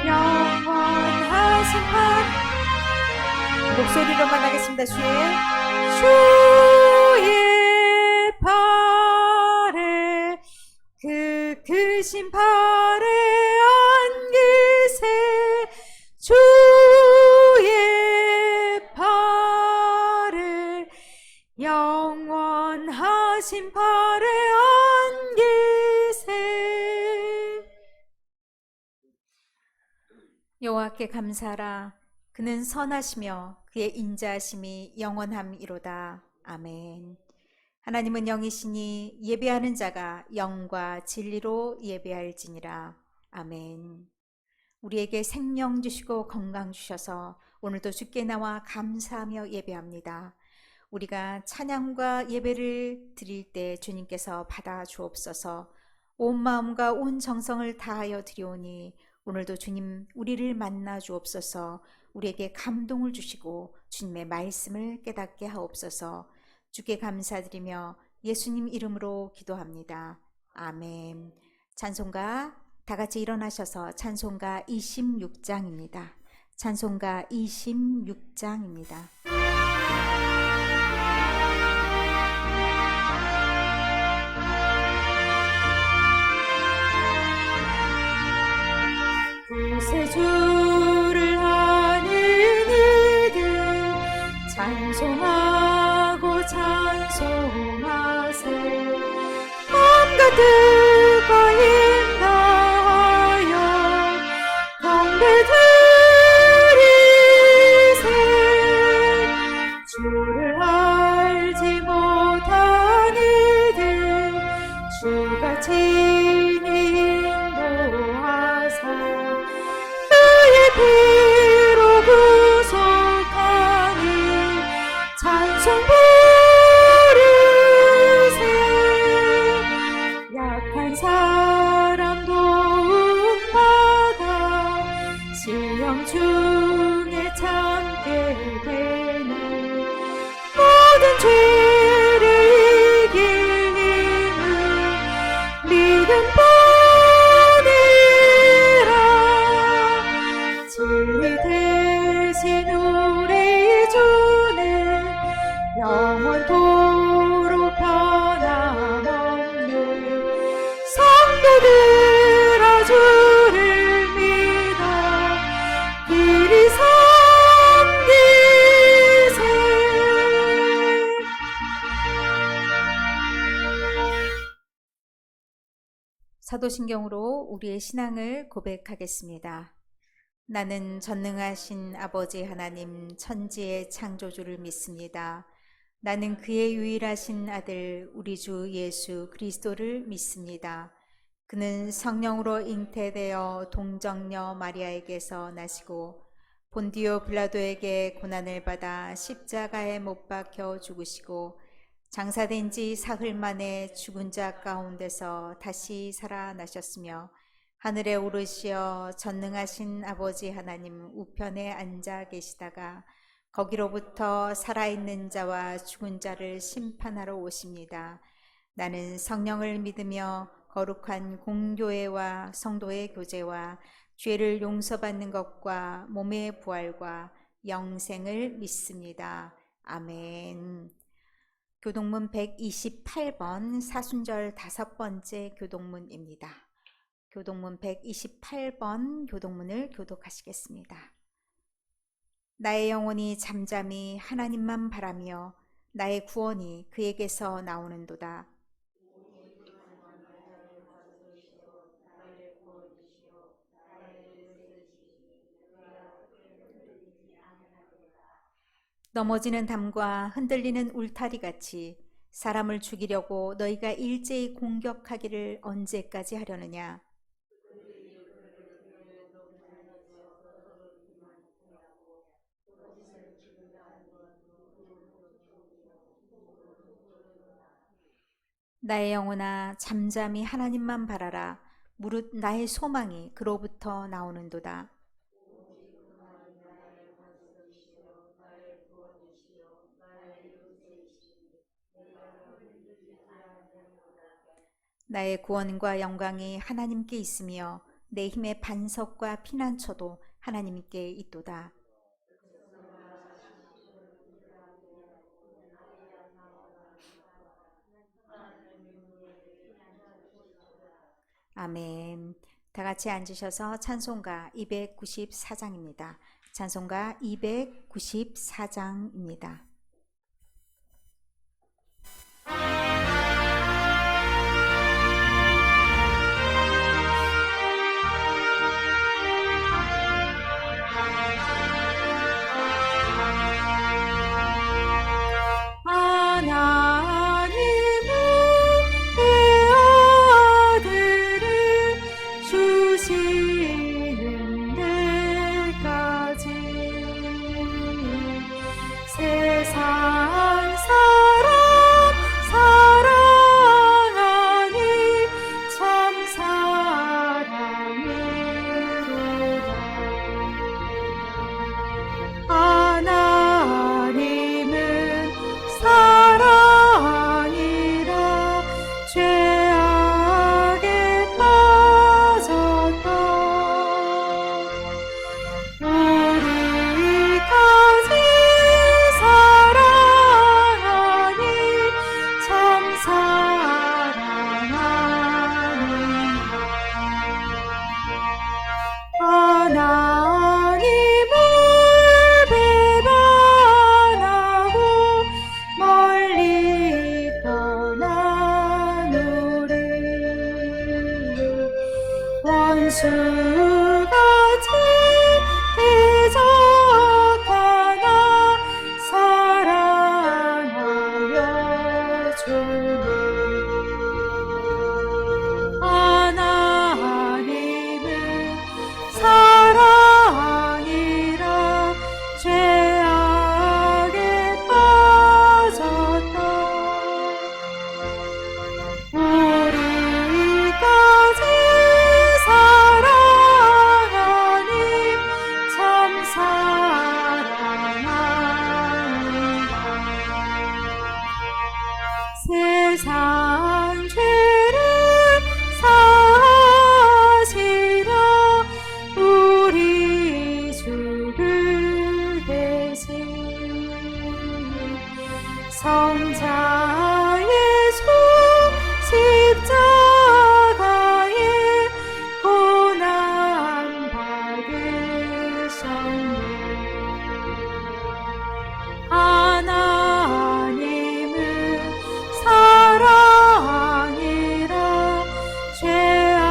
영원하신 발 목소리로만 하겠습니다. 주의 발에 그 크신 발에 안기세 주의 발에 영원하신 발에 안기세. 여호와께 감사하라. 그는 선하시며 그의 인자하심이 영원함이로다. 아멘. 하나님은 영이시니 예배하는 자가 영과 진리로 예배할지니라. 아멘. 우리에게 생명 주시고 건강 주셔서 오늘도 주께 나와 감사하며 예배합니다. 우리가 찬양과 예배를 드릴 때 주님께서 받아 주옵소서. 온 마음과 온 정성을 다하여 드리오니 오늘도 주님 우리를 만나 주옵소서. 우리에게 감동을 주시고 주님의 말씀을 깨닫게 하옵소서. 주께 감사드리며 예수님 이름으로 기도합니다. 아멘. 찬송가 다 같이 일어나셔서 찬송가 26장입니다. 찬송가 26장입니다. 그새 주를 아는 이들 찬송하고 찬송하세. 마음과 뜻과 힘 다하여 경배 드리세. 주를 알지 못한 이들 주가 친히 인도하사 그의 피로 구속하니 찬송 부르세. 약한 사람 도움받아 시험 중에 참게 되는 모든 죄를 이길 힘은 믿음뿐이라. 사도신경으로 우리의 신앙을 고백하겠습니다. 나는 전능하신 아버지 하나님 천지의 창조주를 믿습니다. 나는 그의 유일하신 아들 우리 주 예수 그리스도를 믿습니다. 그는 성령으로 잉태되어 동정녀 마리아에게서 나시고 본디오 빌라도에게 고난을 받아 십자가에 못 박혀 죽으시고 장사된 지 사흘 만에 죽은 자 가운데서 다시 살아나셨으며 하늘에 오르시어 전능하신 아버지 하나님 우편에 앉아 계시다가 거기로부터 살아있는 자와 죽은 자를 심판하러 오십니다. 나는 성령을 믿으며 거룩한 공교회와 성도의 교제와 죄를 용서받는 것과 몸의 부활과 영생을 믿습니다. 아멘. 교동문 128번 사순절 5번째 교동문입니다. 교동문 128번 교동문을 교독하시겠습니다. 나의 영혼이 잠잠히 하나님만 바라며 나의 구원이 그에게서 나오는도다. 넘어지는 담과 흔들리는 울타리 같이 사람을 죽이려고 너희가 일제히 공격하기를 언제까지 하려느냐. 나의 영혼아 잠잠히 하나님만 바라라. 무릇 나의 소망이 그로부터 나오는도다. 나의 구원과 영광이 하나님께 있으며 내 힘의 반석과 피난처도 하나님께 있도다. 아멘. 다 같이 앉으셔서 찬송가 294장입니다. 찬송가 294장입니다. 하나님은 사랑이라 죄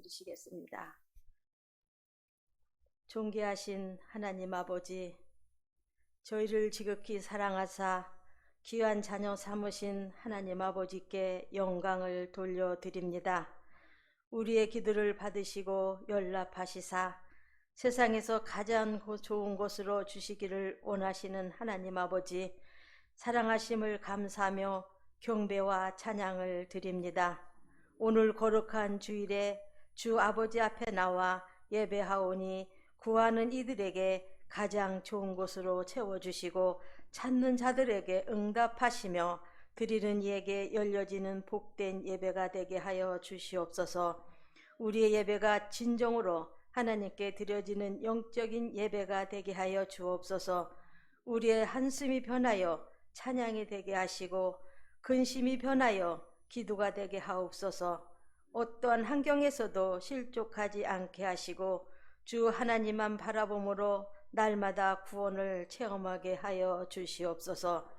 드리시겠습니다. 존귀하신 하나님 아버지, 저희를 지극히 사랑하사 귀한 자녀 삼으신 하나님 아버지께 영광을 돌려드립니다. 우리의 기도를 받으시고 연락하시사 세상에서 가장 좋은 곳으로 주시기를 원하시는 하나님 아버지, 사랑하심을 감사하며 경배와 찬양을 드립니다. 오늘 거룩한 주일에 주 아버지 앞에 나와 예배하오니 구하는 이들에게 가장 좋은 곳으로 채워주시고 찾는 자들에게 응답하시며 드리는 이에게 열려지는 복된 예배가 되게 하여 주시옵소서. 우리의 예배가 진정으로 하나님께 드려지는 영적인 예배가 되게 하여 주옵소서. 우리의 한숨이 변하여 찬양이 되게 하시고 근심이 변하여 기도가 되게 하옵소서. 어떠한 환경에서도 실족하지 않게 하시고 주 하나님만 바라봄으로 날마다 구원을 체험하게 하여 주시옵소서.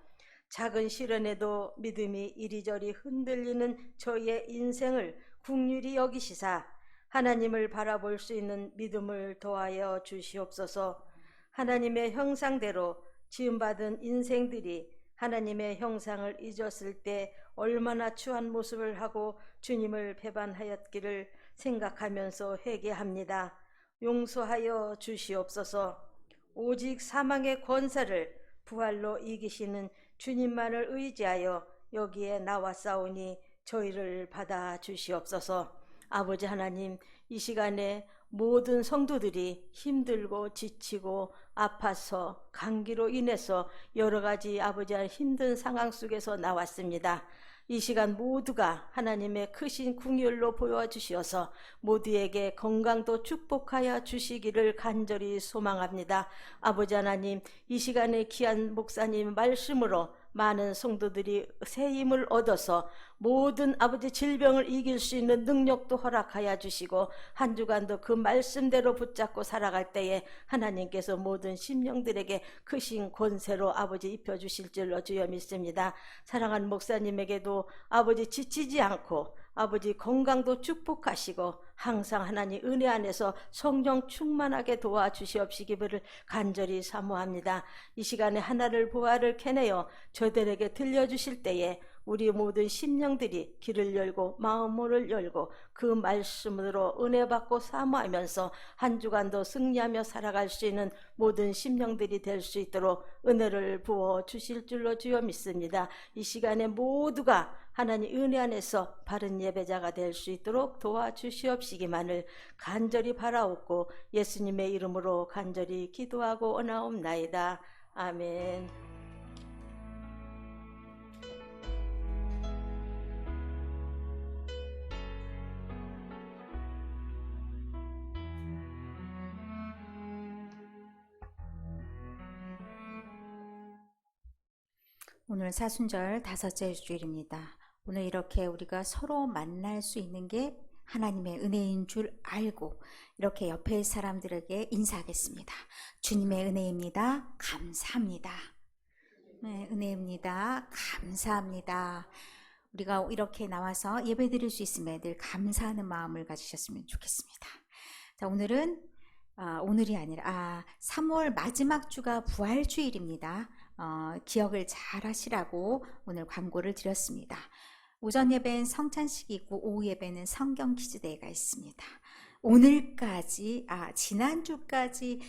작은 시련에도 믿음이 이리저리 흔들리는 저희의 인생을 긍휼히 여기시사 하나님을 바라볼 수 있는 믿음을 더하여 주시옵소서. 하나님의 형상대로 지음받은 인생들이 하나님의 형상을 잊었을 때 얼마나 추한 모습을 하고 주님을 배반하였기를 생각하면서 회개합니다. 용서하여 주시옵소서. 오직 사망의 권세를 부활로 이기시는 주님만을 의지하여 여기에 나왔사오니 저희를 받아 주시옵소서. 아버지 하나님, 이 시간에 모든 성도들이 힘들고 지치고 아파서 감기로 인해서 여러 가지 아버지 힘든 상황 속에서 나왔습니다. 이 시간 모두가 하나님의 크신 긍휼로 보여주시어서 모두에게 건강도 축복하여 주시기를 간절히 소망합니다. 아버지 하나님, 이 시간에 귀한 목사님 말씀으로 많은 성도들이 새 힘을 얻어서 모든 아버지 질병을 이길 수 있는 능력도 허락하여 주시고 한 주간도 그 말씀대로 붙잡고 살아갈 때에 하나님께서 모든 심령들에게 크신 권세로 아버지 입혀주실 줄로 주여 믿습니다. 사랑하는 목사님에게도 아버지 지치지 않고 아버지 건강도 축복하시고 항상 하나님 은혜 안에서 성령 충만하게 도와주시옵시기를 간절히 사모합니다. 이 시간에 하나를 보아를 캐내어 저들에게 들려주실 때에 우리 모든 심령들이 귀를 열고 마음을 열고 그 말씀으로 은혜 받고 사모하면서 한 주간도 승리하며 살아갈 수 있는 모든 심령들이 될 수 있도록 은혜를 부어 주실 줄로 주여 믿습니다. 이 시간에 모두가 하나님 은혜 안에서 바른 예배자가 될 수 있도록 도와주시옵시기만을 간절히 바라옵고 예수님의 이름으로 간절히 기도하고 원하옵나이다. 아멘. 오늘 사순절 5째 주일입니다. 오늘 이렇게 우리가 서로 만날 수 있는 게 하나님의 은혜인 줄 알고 이렇게 옆에 사람들에게 인사하겠습니다. 주님의 은혜입니다. 감사합니다. 네, 은혜입니다. 감사합니다. 우리가 이렇게 나와서 예배 드릴 수 있음에 늘 감사하는 마음을 가지셨으면 좋겠습니다. 자, 오늘이 아니라 3월 마지막 주가 부활주일입니다. 기억을 잘 하시라고 오늘 광고를 드렸습니다. 오전 예배는 성찬식이 있고 오후 예배는 성경 퀴즈데이가 있습니다. 오늘까지 지난주까지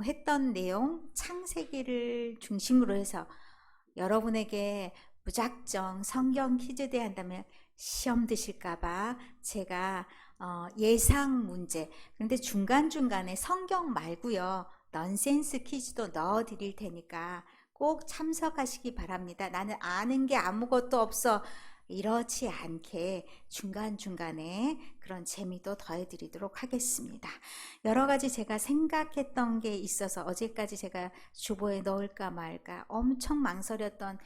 했던 내용 창세기를 중심으로 해서 여러분에게 무작정 성경 퀴즈데이 한다면 시험 드실까봐 제가 예상 문제, 근데 중간중간에 성경 말고요 넌센스 퀴즈도 넣어 드릴 테니까 꼭 참석하시기 바랍니다. 나는 아는 게 아무것도 없어 이렇지 않게 중간중간에 그런 재미도 더해드리도록 하겠습니다. 여러 가지 제가 생각했던 게 있어서 어제까지 제가 주보에 넣을까 말까 엄청 망설였던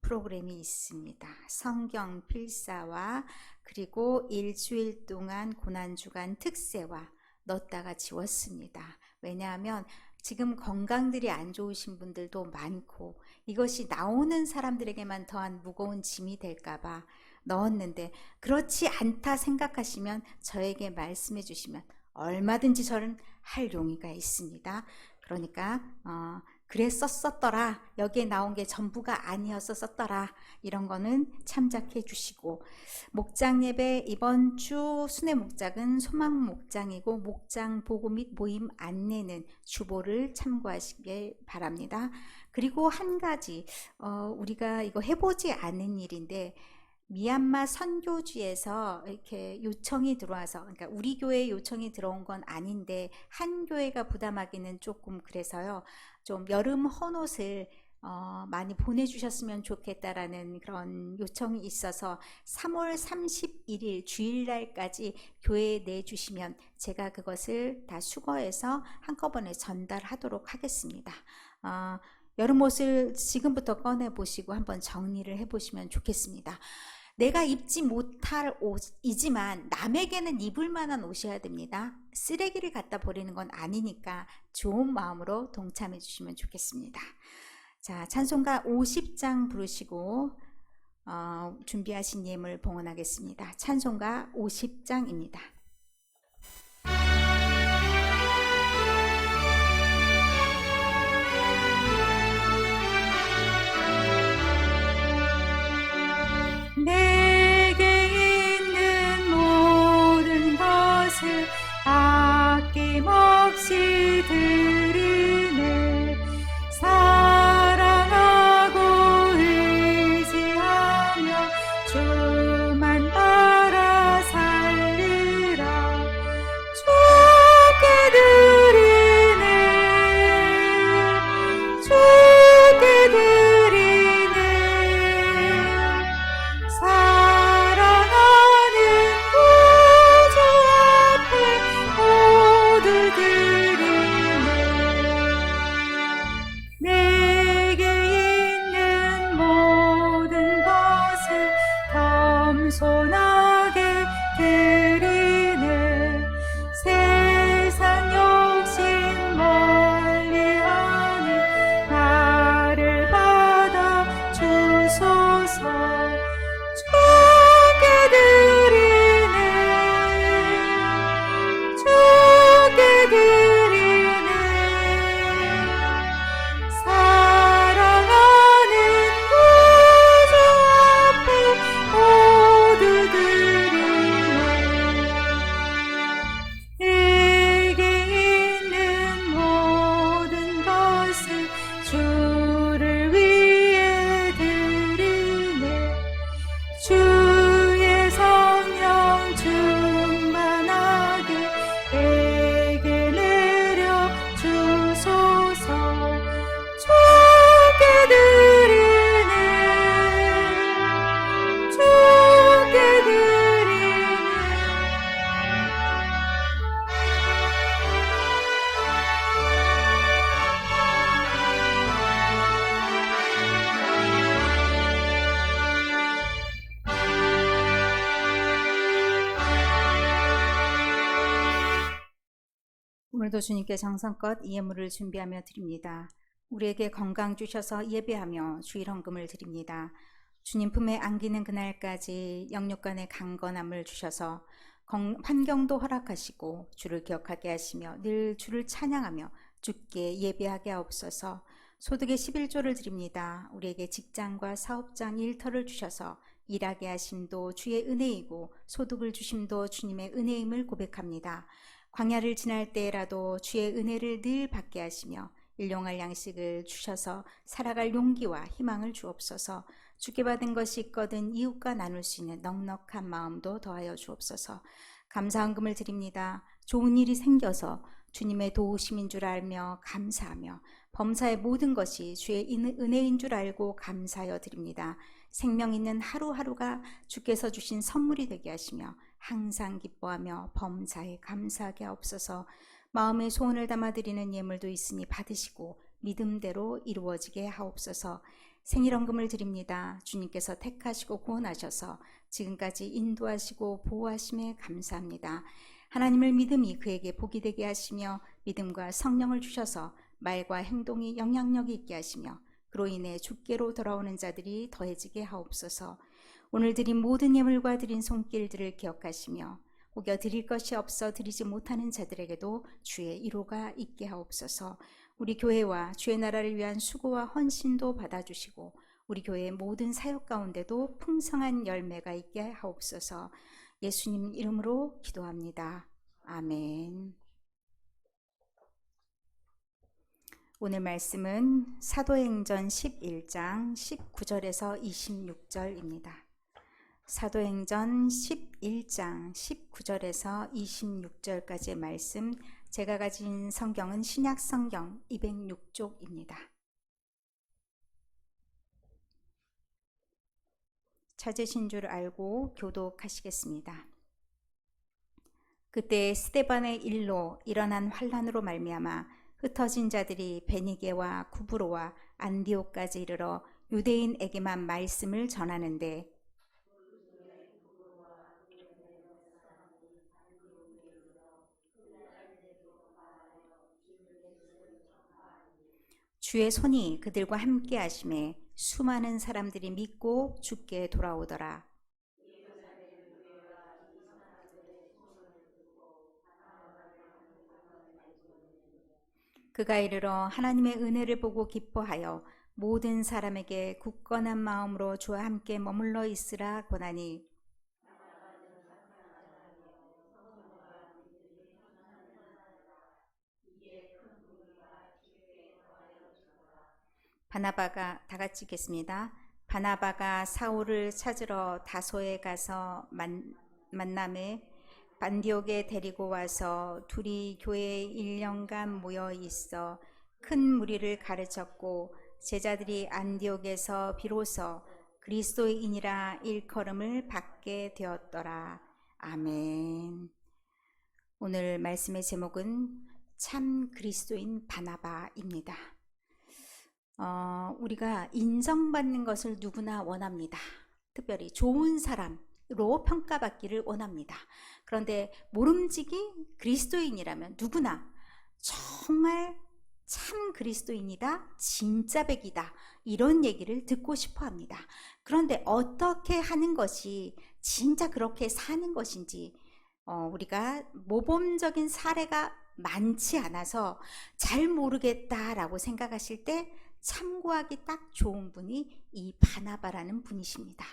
프로그램이 있습니다. 성경 필사와 그리고 일주일 동안 고난주간 특세와 넣었다가 지웠습니다. 왜냐하면 지금 건강들이 안 좋으신 분들도 많고 이것이 나오는 사람들에게만 더한 무거운 짐이 될까봐 넣었는데 그렇지 않다 생각하시면 저에게 말씀해 주시면 얼마든지 저는 할 용의가 있습니다. 그러니까 그랬었더라, 여기에 나온 게 전부가 아니었었더라, 이런 거는 참작해 주시고, 목장 예배 이번 주 순회 목장은 소망 목장이고 목장 보고 및 모임 안내는 주보를 참고하시길 바랍니다. 그리고 한 가지 우리가 이거 해보지 않은 일인데, 미얀마 선교지에서 이렇게 요청이 들어와서, 그러니까 우리 교회에 요청이 들어온 건 아닌데 한 교회가 부담하기는 조금 그래서요, 좀 여름 헌옷을 많이 보내주셨으면 좋겠다라는 그런 요청이 있어서 3월 31일 주일날까지 교회에 내주시면 제가 그것을 다 수거해서 한꺼번에 전달하도록 하겠습니다. 여름 옷을 지금부터 꺼내 보시고 한번 정리를 해 보시면 좋겠습니다. 내가 입지 못할 옷이지만 남에게는 입을 만한 옷이어야 됩니다. 쓰레기를 갖다 버리는 건 아니니까 좋은 마음으로 동참해 주시면 좋겠습니다. 자, 찬송가 50장 부르시고 준비하신 예물 봉헌하겠습니다. 찬송가 50장입니다. 내게 있는 모든 것을 아낌없이 드리네. 사랑하고 의지하며 주만 따라 살리라. 주께 드리네. 주께 드리네. 사랑하는 구주 앞에 모두 드리네. 내게 있는 모든 것을 겸손하게 드리네. 세상 욕심 멀리하니 나를 받아 주소서. 주께 드리네. 주께 드리네. 사랑하는 구주 앞에 모두 드리네. 내게 있는 모든 것을 주를 위해 드리네. 주의 성령 충만하게 내게 내려 주소서. 주께 드리네. 주께 드리네. 오늘도 주님께 정성껏 이 예물을 준비하며 드립니다. 우리에게 건강 주셔서 예배하며 주일 헌금을 드립니다. 주님 품에 안기는 그날까지 영육간의 강건함을 주셔서 환경도 허락하시고 주를 기억하게 하시며 늘 주를 찬양하며 주께 예배하게 하옵소서. 소득의 11조를 드립니다. 우리에게 직장과 사업장 일터를 주셔서 일하게 하심도 주의 은혜이고 소득을 주심도 주님의 은혜임을 고백합니다. 광야를 지날 때라도 주의 은혜를 늘 받게 하시며 일용할 양식을 주셔서 살아갈 용기와 희망을 주옵소서. 주께 받은 것이 있거든 이웃과 나눌 수 있는 넉넉한 마음도 더하여 주옵소서. 감사헌금을 드립니다. 좋은 일이 생겨서 주님의 도우심인 줄 알며 감사하며 범사의 모든 것이 주의 은혜인 줄 알고 감사하여 드립니다. 생명 있는 하루하루가 주께서 주신 선물이 되게 하시며 항상 기뻐하며 범사에 감사하게 하옵소서. 마음의 소원을 담아드리는 예물도 있으니 받으시고 믿음대로 이루어지게 하옵소서. 생일헌금을 드립니다. 주님께서 택하시고 구원하셔서 지금까지 인도하시고 보호하심에 감사합니다. 하나님을 믿음이 그에게 복이 되게 하시며 믿음과 성령을 주셔서 말과 행동이 영향력이 있게 하시며 그로 인해 주께로 돌아오는 자들이 더해지게 하옵소서. 오늘 드린 모든 예물과 드린 손길들을 기억하시며 혹여 드릴 것이 없어 드리지 못하는 자들에게도 주의 위로가 있게 하옵소서. 우리 교회와 주의 나라를 위한 수고와 헌신도 받아주시고 우리 교회의 모든 사역 가운데도 풍성한 열매가 있게 하옵소서. 예수님 이름으로 기도합니다. 아멘. 오늘 말씀은 사도행전 11장 19절에서 26절입니다. 사도행전 11장 19절에서 26절까지의 말씀, 제가 가진 성경은 신약성경 206쪽입니다. 찾으신 줄 알고 교독하시겠습니다. 그때 스데반의 일로 일어난 환란으로 말미암아 흩어진 자들이 베니게와 구브로와 안디옥까지 이르러 유대인에게만 말씀을 전하는데 주의 손이 그들과 함께 하심에 수많은 사람들이 믿고 주께 돌아오더라. 그가 이르러 하나님의 은혜를 보고 기뻐하여 모든 사람에게 굳건한 마음으로 주와 함께 머물러 있으라 권하니 바나바가, 다 같이 읽겠습니다. 바나바가 사울을 찾으러 다소에 가서 만남에 안디옥에 데리고 와서 둘이 교회에 1년간 모여 있어 큰 무리를 가르쳤고 제자들이 안디옥에서 비로소 그리스도인이라 일컬음을 받게 되었더라. 아멘. 오늘 말씀의 제목은 참 그리스도인 바나바입니다. 우리가 인정받는 것을 누구나 원합니다. 특별히 좋은 사람으로 평가받기를 원합니다. 그런데 모름지기 그리스도인이라면 누구나 정말 참 그리스도인이다, 진짜 백이다, 이런 얘기를 듣고 싶어 합니다. 그런데 어떻게 하는 것이 진짜 그렇게 사는 것인지 우리가 모범적인 사례가 많지 않아서 잘 모르겠다라고 생각하실 때 참고하기 딱 좋은 분이 이 바나바라는 분이십니다.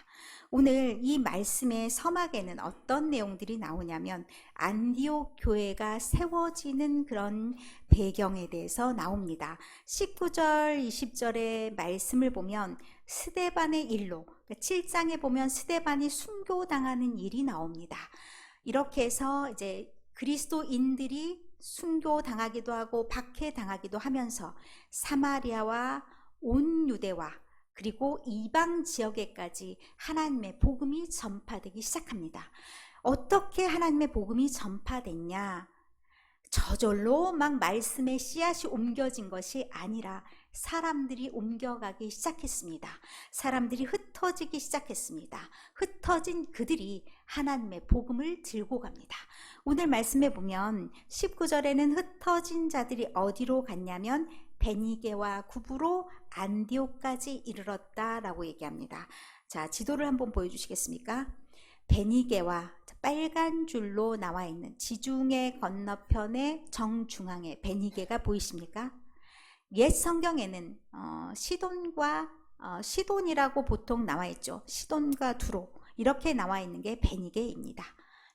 오늘 이 말씀의 서막에는 어떤 내용들이 나오냐면 안디옥 교회가 세워지는 그런 배경에 대해서 나옵니다. 19절, 20절의 말씀을 보면 스데반의 일로, 7장에 보면 스데반이 순교당하는 일이 나옵니다. 이렇게 해서 이제 그리스도인들이 순교당하기도 하고 박해당하기도 하면서 사마리아와 온 유대와 그리고 이방 지역에까지 하나님의 복음이 전파되기 시작합니다. 어떻게 하나님의 복음이 전파됐냐? 저절로 막 말씀의 씨앗이 옮겨진 것이 아니라 사람들이 옮겨가기 시작했습니다. 사람들이 흩어지기 시작했습니다. 흩어진 그들이 하나님의 복음을 들고 갑니다. 오늘 말씀에 보면 19절에는 흩어진 자들이 어디로 갔냐면 베니게와 구브로 안디옥까지 이르렀다라고 얘기합니다. 자, 지도를 한번 보여주시겠습니까? 베니게와 빨간 줄로 나와 있는 지중해 건너편의 정중앙에 베니게가 보이십니까? 옛 성경에는 시돈이라고 보통 나와 있죠. 시돈과 두로 이렇게 나와 있는 게 베니게입니다.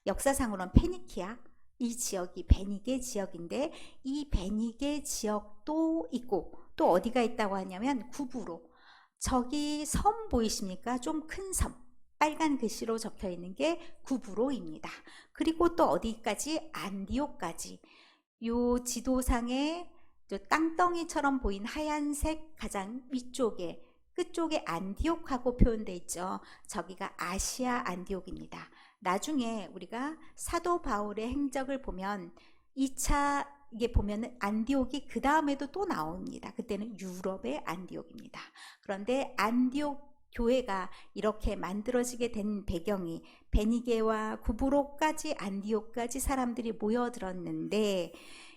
역사상으로는 페니키아, 이 지역이 베니게 지역인데 이 베니게 지역도 있고 또 어디가 있다고 하냐면 구브로, 저기 섬 보이십니까? 좀 큰 섬, 빨간 글씨로 적혀 있는 게 구브로입니다. 그리고 또 어디까지? 안디옥까지. 요 지도상에 땅덩이처럼 보인 하얀색 가장 위쪽에 끝쪽에 안디옥하고 표현되어 있죠. 저기가 아시아 안디옥입니다. 나중에 우리가 사도 바울의 행적을 보면 2차 이게 보면은 안디옥이 그 다음에도 또 나옵니다. 그때는 유럽의 안디옥입니다. 그런데 안디옥 교회가 이렇게 만들어지게 된 배경이 베니게와 구브로까지 안디옥까지 사람들이 모여들었는데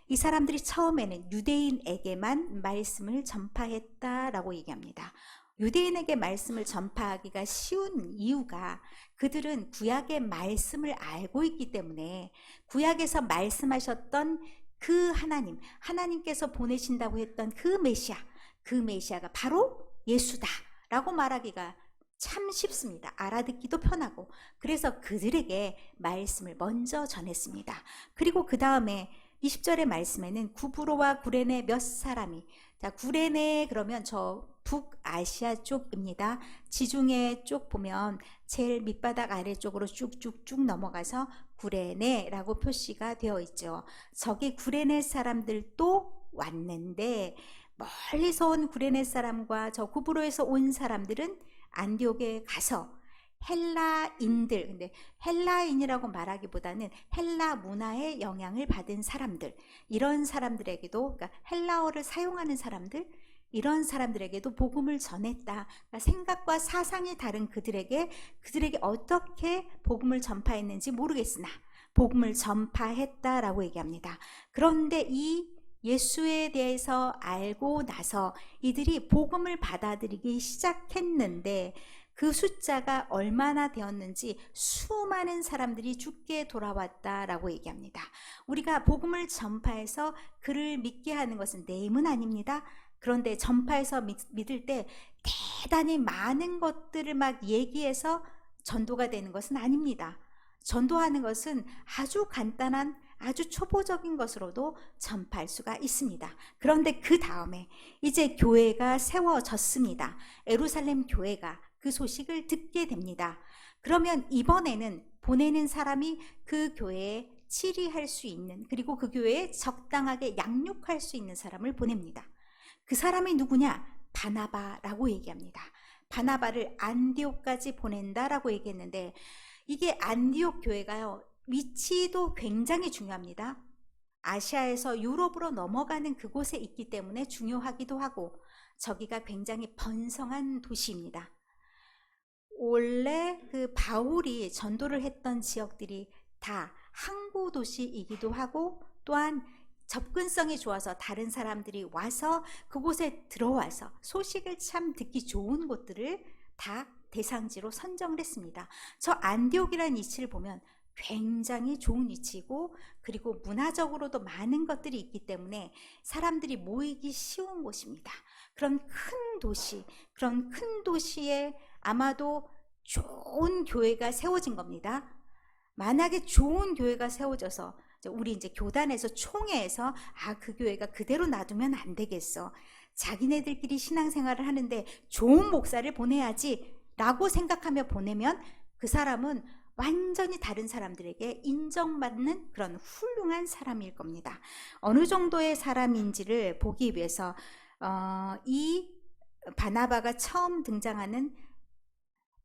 이 사람들이 처음에는 유대인에게만 말씀을 전파했다라고 얘기합니다. 유대인에게 말씀을 전파하기가 쉬운 이유가 그들은 구약의 말씀을 알고 있기 때문에 구약에서 말씀하셨던 그 하나님께서 보내신다고 했던 그 메시아가 바로 예수다라고 말하기가 참 쉽습니다. 알아듣기도 편하고. 그래서 그들에게 말씀을 먼저 전했습니다. 그리고 그 다음에 20절의 말씀에는 구브로와 구레네 몇 사람이, 자, 구레네 그러면 저 북아시아 쪽입니다. 지중해 쪽 보면 제일 밑바닥 아래쪽으로 쭉쭉쭉 넘어가서 구레네라고 표시가 되어 있죠. 저기 구레네 사람들도 왔는데 멀리서 온 구레네 사람과 저 구브로에서 온 사람들은 안디옥에 가서 헬라인들, 근데 헬라인이라고 말하기보다는 헬라 문화의 영향을 받은 사람들, 이런 사람들에게도, 그러니까 헬라어를 사용하는 사람들, 이런 사람들에게도 복음을 전했다. 그러니까 생각과 사상이 다른 그들에게 어떻게 복음을 전파했는지 모르겠으나 복음을 전파했다라고 얘기합니다. 그런데 이 예수에 대해서 알고 나서 이들이 복음을 받아들이기 시작했는데 그 숫자가 얼마나 되었는지 수많은 사람들이 죽게 돌아왔다라고 얘기합니다. 우리가 복음을 전파해서 그를 믿게 하는 것은 내 힘은 아닙니다. 그런데 전파해서 믿을 때 대단히 많은 것들을 막 얘기해서 전도가 되는 것은 아닙니다. 전도하는 것은 아주 간단한 아주 초보적인 것으로도 전파할 수가 있습니다. 그런데 그 다음에 이제 교회가 세워졌습니다. 예루살렘 교회가 그 소식을 듣게 됩니다. 그러면 이번에는 보내는 사람이 그 교회에 치리할 수 있는, 그리고 그 교회에 적당하게 양육할 수 있는 사람을 보냅니다. 그 사람이 누구냐? 바나바라고 얘기합니다. 바나바를 안디옥까지 보낸다라고 얘기했는데 이게 안디옥 교회가요, 위치도 굉장히 중요합니다. 아시아에서 유럽으로 넘어가는 그곳에 있기 때문에 중요하기도 하고 저기가 굉장히 번성한 도시입니다. 원래 그 바울이 전도를 했던 지역들이 다 항구 도시이기도 하고 또한 접근성이 좋아서 다른 사람들이 와서 그곳에 들어와서 소식을 참 듣기 좋은 곳들을 다 대상지로 선정을 했습니다. 저 안디옥이라는 위치를 보면 굉장히 좋은 위치고 그리고 문화적으로도 많은 것들이 있기 때문에 사람들이 모이기 쉬운 곳입니다. 그런 큰 도시에 아마도 좋은 교회가 세워진 겁니다. 만약에 좋은 교회가 세워져서 우리 이제 교단에서 총회에서 그 교회가 그대로 놔두면 안 되겠어. 자기네들끼리 신앙생활을 하는데 좋은 목사를 보내야지 라고 생각하며 보내면 그 사람은 완전히 다른 사람들에게 인정받는 그런 훌륭한 사람일 겁니다. 어느 정도의 사람인지를 보기 위해서 이 바나바가 처음 등장하는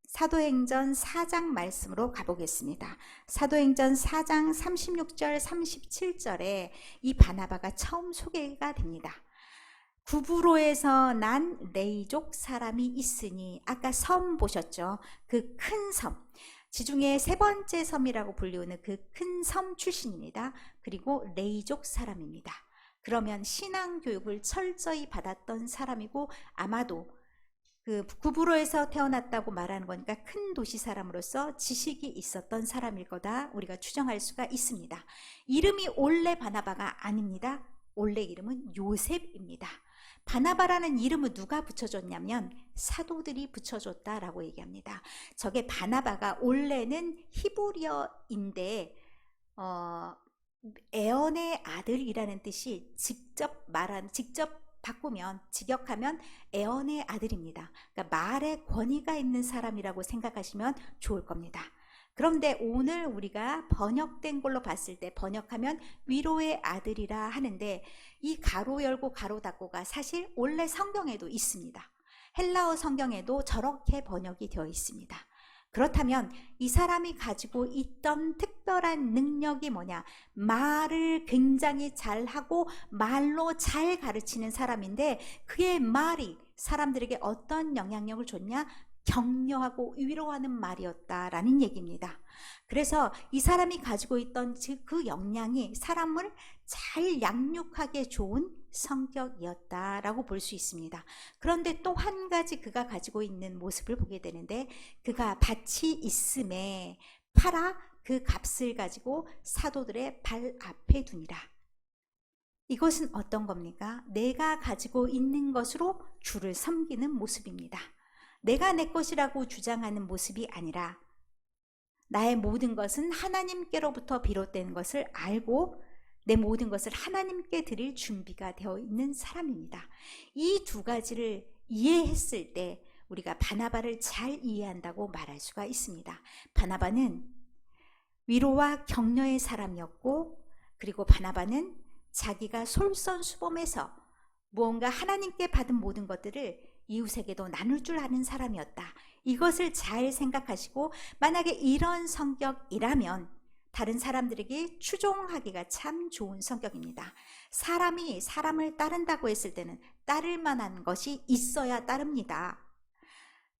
사도행전 4장 말씀으로 가보겠습니다. 사도행전 4장 36절 37절에 이 바나바가 처음 소개가 됩니다. 구브로에서 난 레이족 사람이 있으니, 아까 섬 보셨죠? 그 큰 섬, 지중해 세 번째 섬이라고 불리우는 그 큰 섬 출신입니다. 그리고 레이족 사람입니다. 그러면 신앙 교육을 철저히 받았던 사람이고 아마도 그 구브로에서 태어났다고 말하는 거니까 큰 도시 사람으로서 지식이 있었던 사람일 거다 우리가 추정할 수가 있습니다. 이름이 원래 바나바가 아닙니다. 원래 이름은 요셉입니다. 바나바라는 이름은 누가 붙여줬냐면 사도들이 붙여줬다라고 얘기합니다. 저게 바나바가 원래는 히브리어인데 에언의 아들이라는 뜻이 직접 바꾸면 직역하면 에언의 아들입니다. 그러니까 말에 권위가 있는 사람이라고 생각하시면 좋을 겁니다. 그런데 오늘 우리가 번역된 걸로 봤을 때 번역하면 위로의 아들이라 하는데 이 가로 열고 가로 닫고가 사실 원래 성경에도 있습니다. 헬라어 성경에도 저렇게 번역이 되어 있습니다. 그렇다면 이 사람이 가지고 있던 특별한 능력이 뭐냐? 말을 굉장히 잘하고 말로 잘 가르치는 사람인데 그의 말이 사람들에게 어떤 영향력을 줬냐? 격려하고 위로하는 말이었다라는 얘기입니다. 그래서 이 사람이 가지고 있던 그 역량이 사람을 잘 양육하기에 좋은 성격이었다라고 볼 수 있습니다. 그런데 또 한 가지 그가 가지고 있는 모습을 보게 되는데, 그가 밭이 있음에 팔아 그 값을 가지고 사도들의 발 앞에 두니라. 이것은 어떤 겁니까? 내가 가지고 있는 것으로 주를 섬기는 모습입니다. 내가 내 것이라고 주장하는 모습이 아니라 나의 모든 것은 하나님께로부터 비롯된 것을 알고 내 모든 것을 하나님께 드릴 준비가 되어 있는 사람입니다. 이 두 가지를 이해했을 때 우리가 바나바를 잘 이해한다고 말할 수가 있습니다. 바나바는 위로와 격려의 사람이었고, 그리고 바나바는 자기가 솔선수범해서 무언가 하나님께 받은 모든 것들을 이웃에게도 나눌 줄 아는 사람이었다. 이것을 잘 생각하시고, 만약에 이런 성격이라면 다른 사람들에게 추종하기가 참 좋은 성격입니다. 사람이 사람을 따른다고 했을 때는 따를 만한 것이 있어야 따릅니다.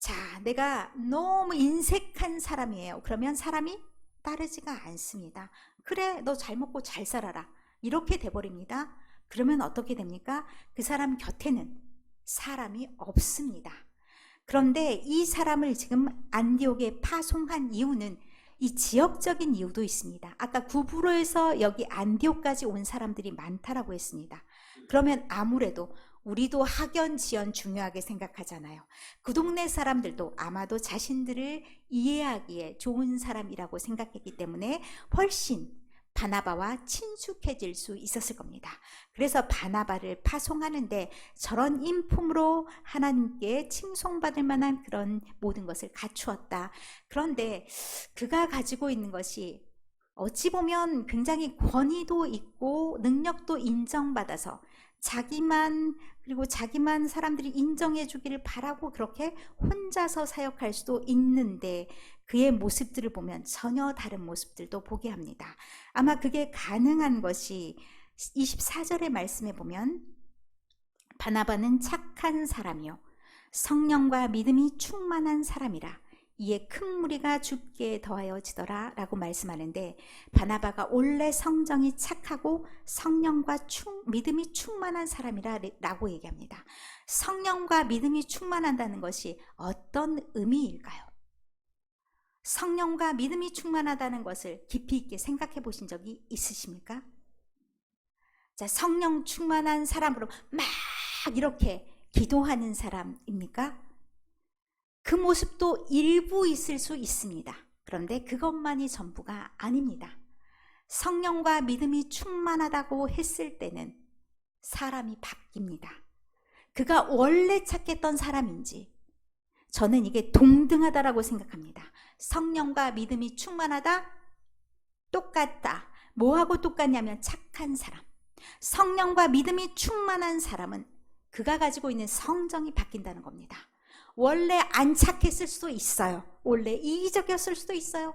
자, 내가 너무 인색한 사람이에요. 그러면 사람이 따르지가 않습니다. 그래, 너 잘 먹고 잘 살아라. 이렇게 돼버립니다. 그러면 어떻게 됩니까? 그 사람 곁에는 사람이 없습니다. 그런데 이 사람을 지금 안디옥에 파송한 이유는 이 지역적인 이유도 있습니다. 아까 구브로에서 여기 안디옥까지 온 사람들이 많다라고 했습니다. 그러면 아무래도 우리도 학연, 지연 중요하게 생각하잖아요. 그 동네 사람들도 아마도 자신들을 이해하기에 좋은 사람이라고 생각했기 때문에 훨씬 바나바와 친숙해질 수 있었을 겁니다. 그래서 바나바를 파송하는데 저런 인품으로 하나님께 칭송받을 만한 그런 모든 것을 갖추었다. 그런데 그가 가지고 있는 것이 어찌 보면 굉장히 권위도 있고 능력도 인정받아서 자기만 사람들이 인정해 주기를 바라고 그렇게 혼자서 사역할 수도 있는데, 그의 모습들을 보면 전혀 다른 모습들도 보게 합니다. 아마 그게 가능한 것이 24절의 말씀에 보면 바나바는 착한 사람이요 성령과 믿음이 충만한 사람이라 이에 큰 무리가 죽게 더하여지더라 라고 말씀하는데, 바나바가 원래 성정이 착하고 성령과 믿음이 충만한 사람이라 라고 얘기합니다. 성령과 믿음이 충만한다는 것이 어떤 의미일까요? 성령과 믿음이 충만하다는 것을 깊이 있게 생각해 보신 적이 있으십니까? 자, 성령 충만한 사람으로 막 이렇게 기도하는 사람입니까? 그 모습도 일부 있을 수 있습니다. 그런데 그것만이 전부가 아닙니다. 성령과 믿음이 충만하다고 했을 때는 사람이 바뀝니다. 그가 원래 착했던 사람인지, 저는 이게 동등하다라고 생각합니다. 성령과 믿음이 충만하다? 똑같다. 뭐하고 똑같냐면 착한 사람. 성령과 믿음이 충만한 사람은 그가 가지고 있는 성정이 바뀐다는 겁니다. 원래 안 착했을 수도 있어요. 원래 이기적이었을 수도 있어요.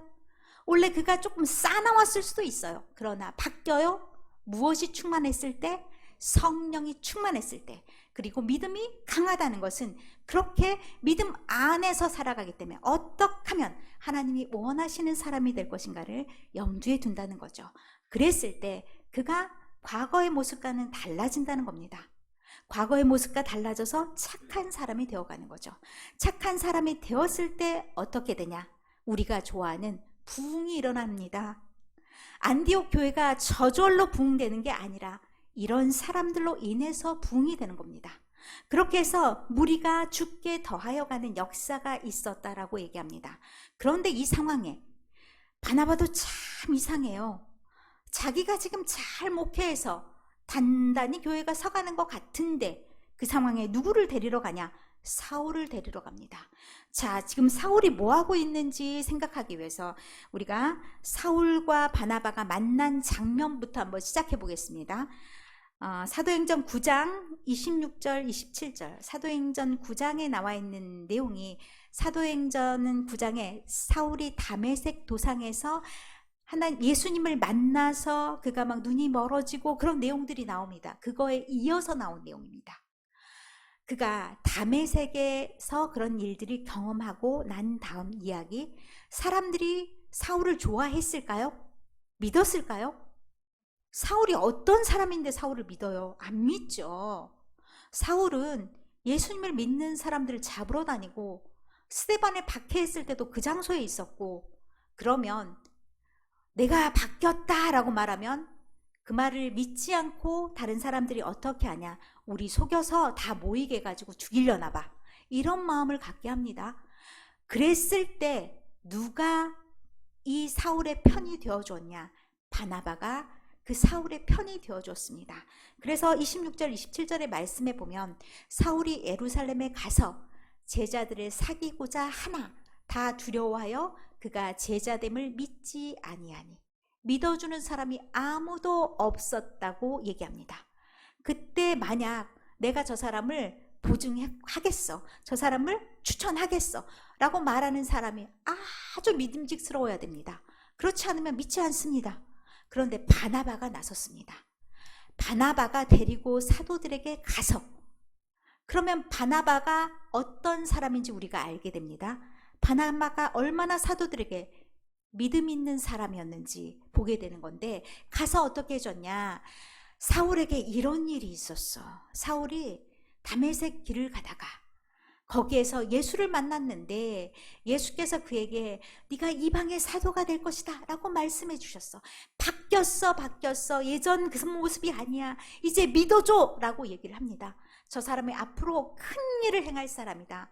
원래 그가 조금 싸나웠을 수도 있어요. 그러나 바뀌어요. 무엇이 충만했을 때? 성령이 충만했을 때. 그리고 믿음이 강하다는 것은 그렇게 믿음 안에서 살아가기 때문에 어떻게 하면 하나님이 원하시는 사람이 될 것인가를 염두에 둔다는 거죠. 그랬을 때 그가 과거의 모습과는 달라진다는 겁니다. 과거의 모습과 달라져서 착한 사람이 되어가는 거죠. 착한 사람이 되었을 때 어떻게 되냐? 우리가 좋아하는 부흥이 일어납니다. 안디옥 교회가 저절로 부흥되는 게 아니라 이런 사람들로 인해서 부흥이 되는 겁니다. 그렇게 해서 무리가 죽게 더하여가는 역사가 있었다라고 얘기합니다. 그런데 이 상황에 바나바도 참 이상해요. 자기가 지금 잘 목회해서 단단히 교회가 서가는 것 같은데 그 상황에 누구를 데리러 가냐? 사울을 데리러 갑니다. 자, 지금 사울이 뭐하고 있는지 생각하기 위해서 우리가 사울과 바나바가 만난 장면부터 한번 시작해 보겠습니다. 사도행전 9장 26절 27절 사도행전 9장에 나와 있는 내용이, 사도행전 9장에 사울이 다메섹 도상에서 예수님을 만나서 그가 막 눈이 멀어지고 그런 내용들이 나옵니다. 그거에 이어서 나온 내용입니다. 그가 다메섹에서 그런 일들이 경험하고 난 다음 이야기, 사람들이 사울을 좋아했을까요? 믿었을까요? 사울이 어떤 사람인데 사울을 믿어요? 안 믿죠. 사울은 예수님을 믿는 사람들을 잡으러 다니고 스데반에 박해했을 때도 그 장소에 있었고, 그러면 내가 바뀌었다라고 말하면 그 말을 믿지 않고 다른 사람들이 어떻게 하냐, 우리 속여서 다 모이게 해가지고 죽이려나 봐, 이런 마음을 갖게 합니다. 그랬을 때 누가 이 사울의 편이 되어줬냐? 바나바가 그 사울의 편이 되어줬습니다. 그래서 26절 27절의 말씀에 보면 사울이 예루살렘에 가서 제자들을 사귀고자 하나 다 두려워하여 그가 제자됨을 믿지 아니하니, 믿어주는 사람이 아무도 없었다고 얘기합니다. 그때 만약 내가 저 사람을 보증하겠어, 저 사람을 추천하겠어 라고 말하는 사람이 아주 믿음직스러워야 됩니다. 그렇지 않으면 믿지 않습니다. 그런데 바나바가 나섰습니다. 바나바가 데리고 사도들에게 가서, 그러면 바나바가 어떤 사람인지 우리가 알게 됩니다. 바나바가 얼마나 사도들에게 믿음 있는 사람이었는지 보게 되는 건데, 가서 어떻게 해줬냐, 사울에게 이런 일이 있었어. 사울이 다메섹 길을 가다가 거기에서 예수를 만났는데 예수께서 그에게 네가 이방의 사도가 될 것이다 라고 말씀해 주셨어. 바뀌었어. 예전 그 모습이 아니야. 이제 믿어줘 라고 얘기를 합니다. 저 사람이 앞으로 큰 일을 행할 사람이다.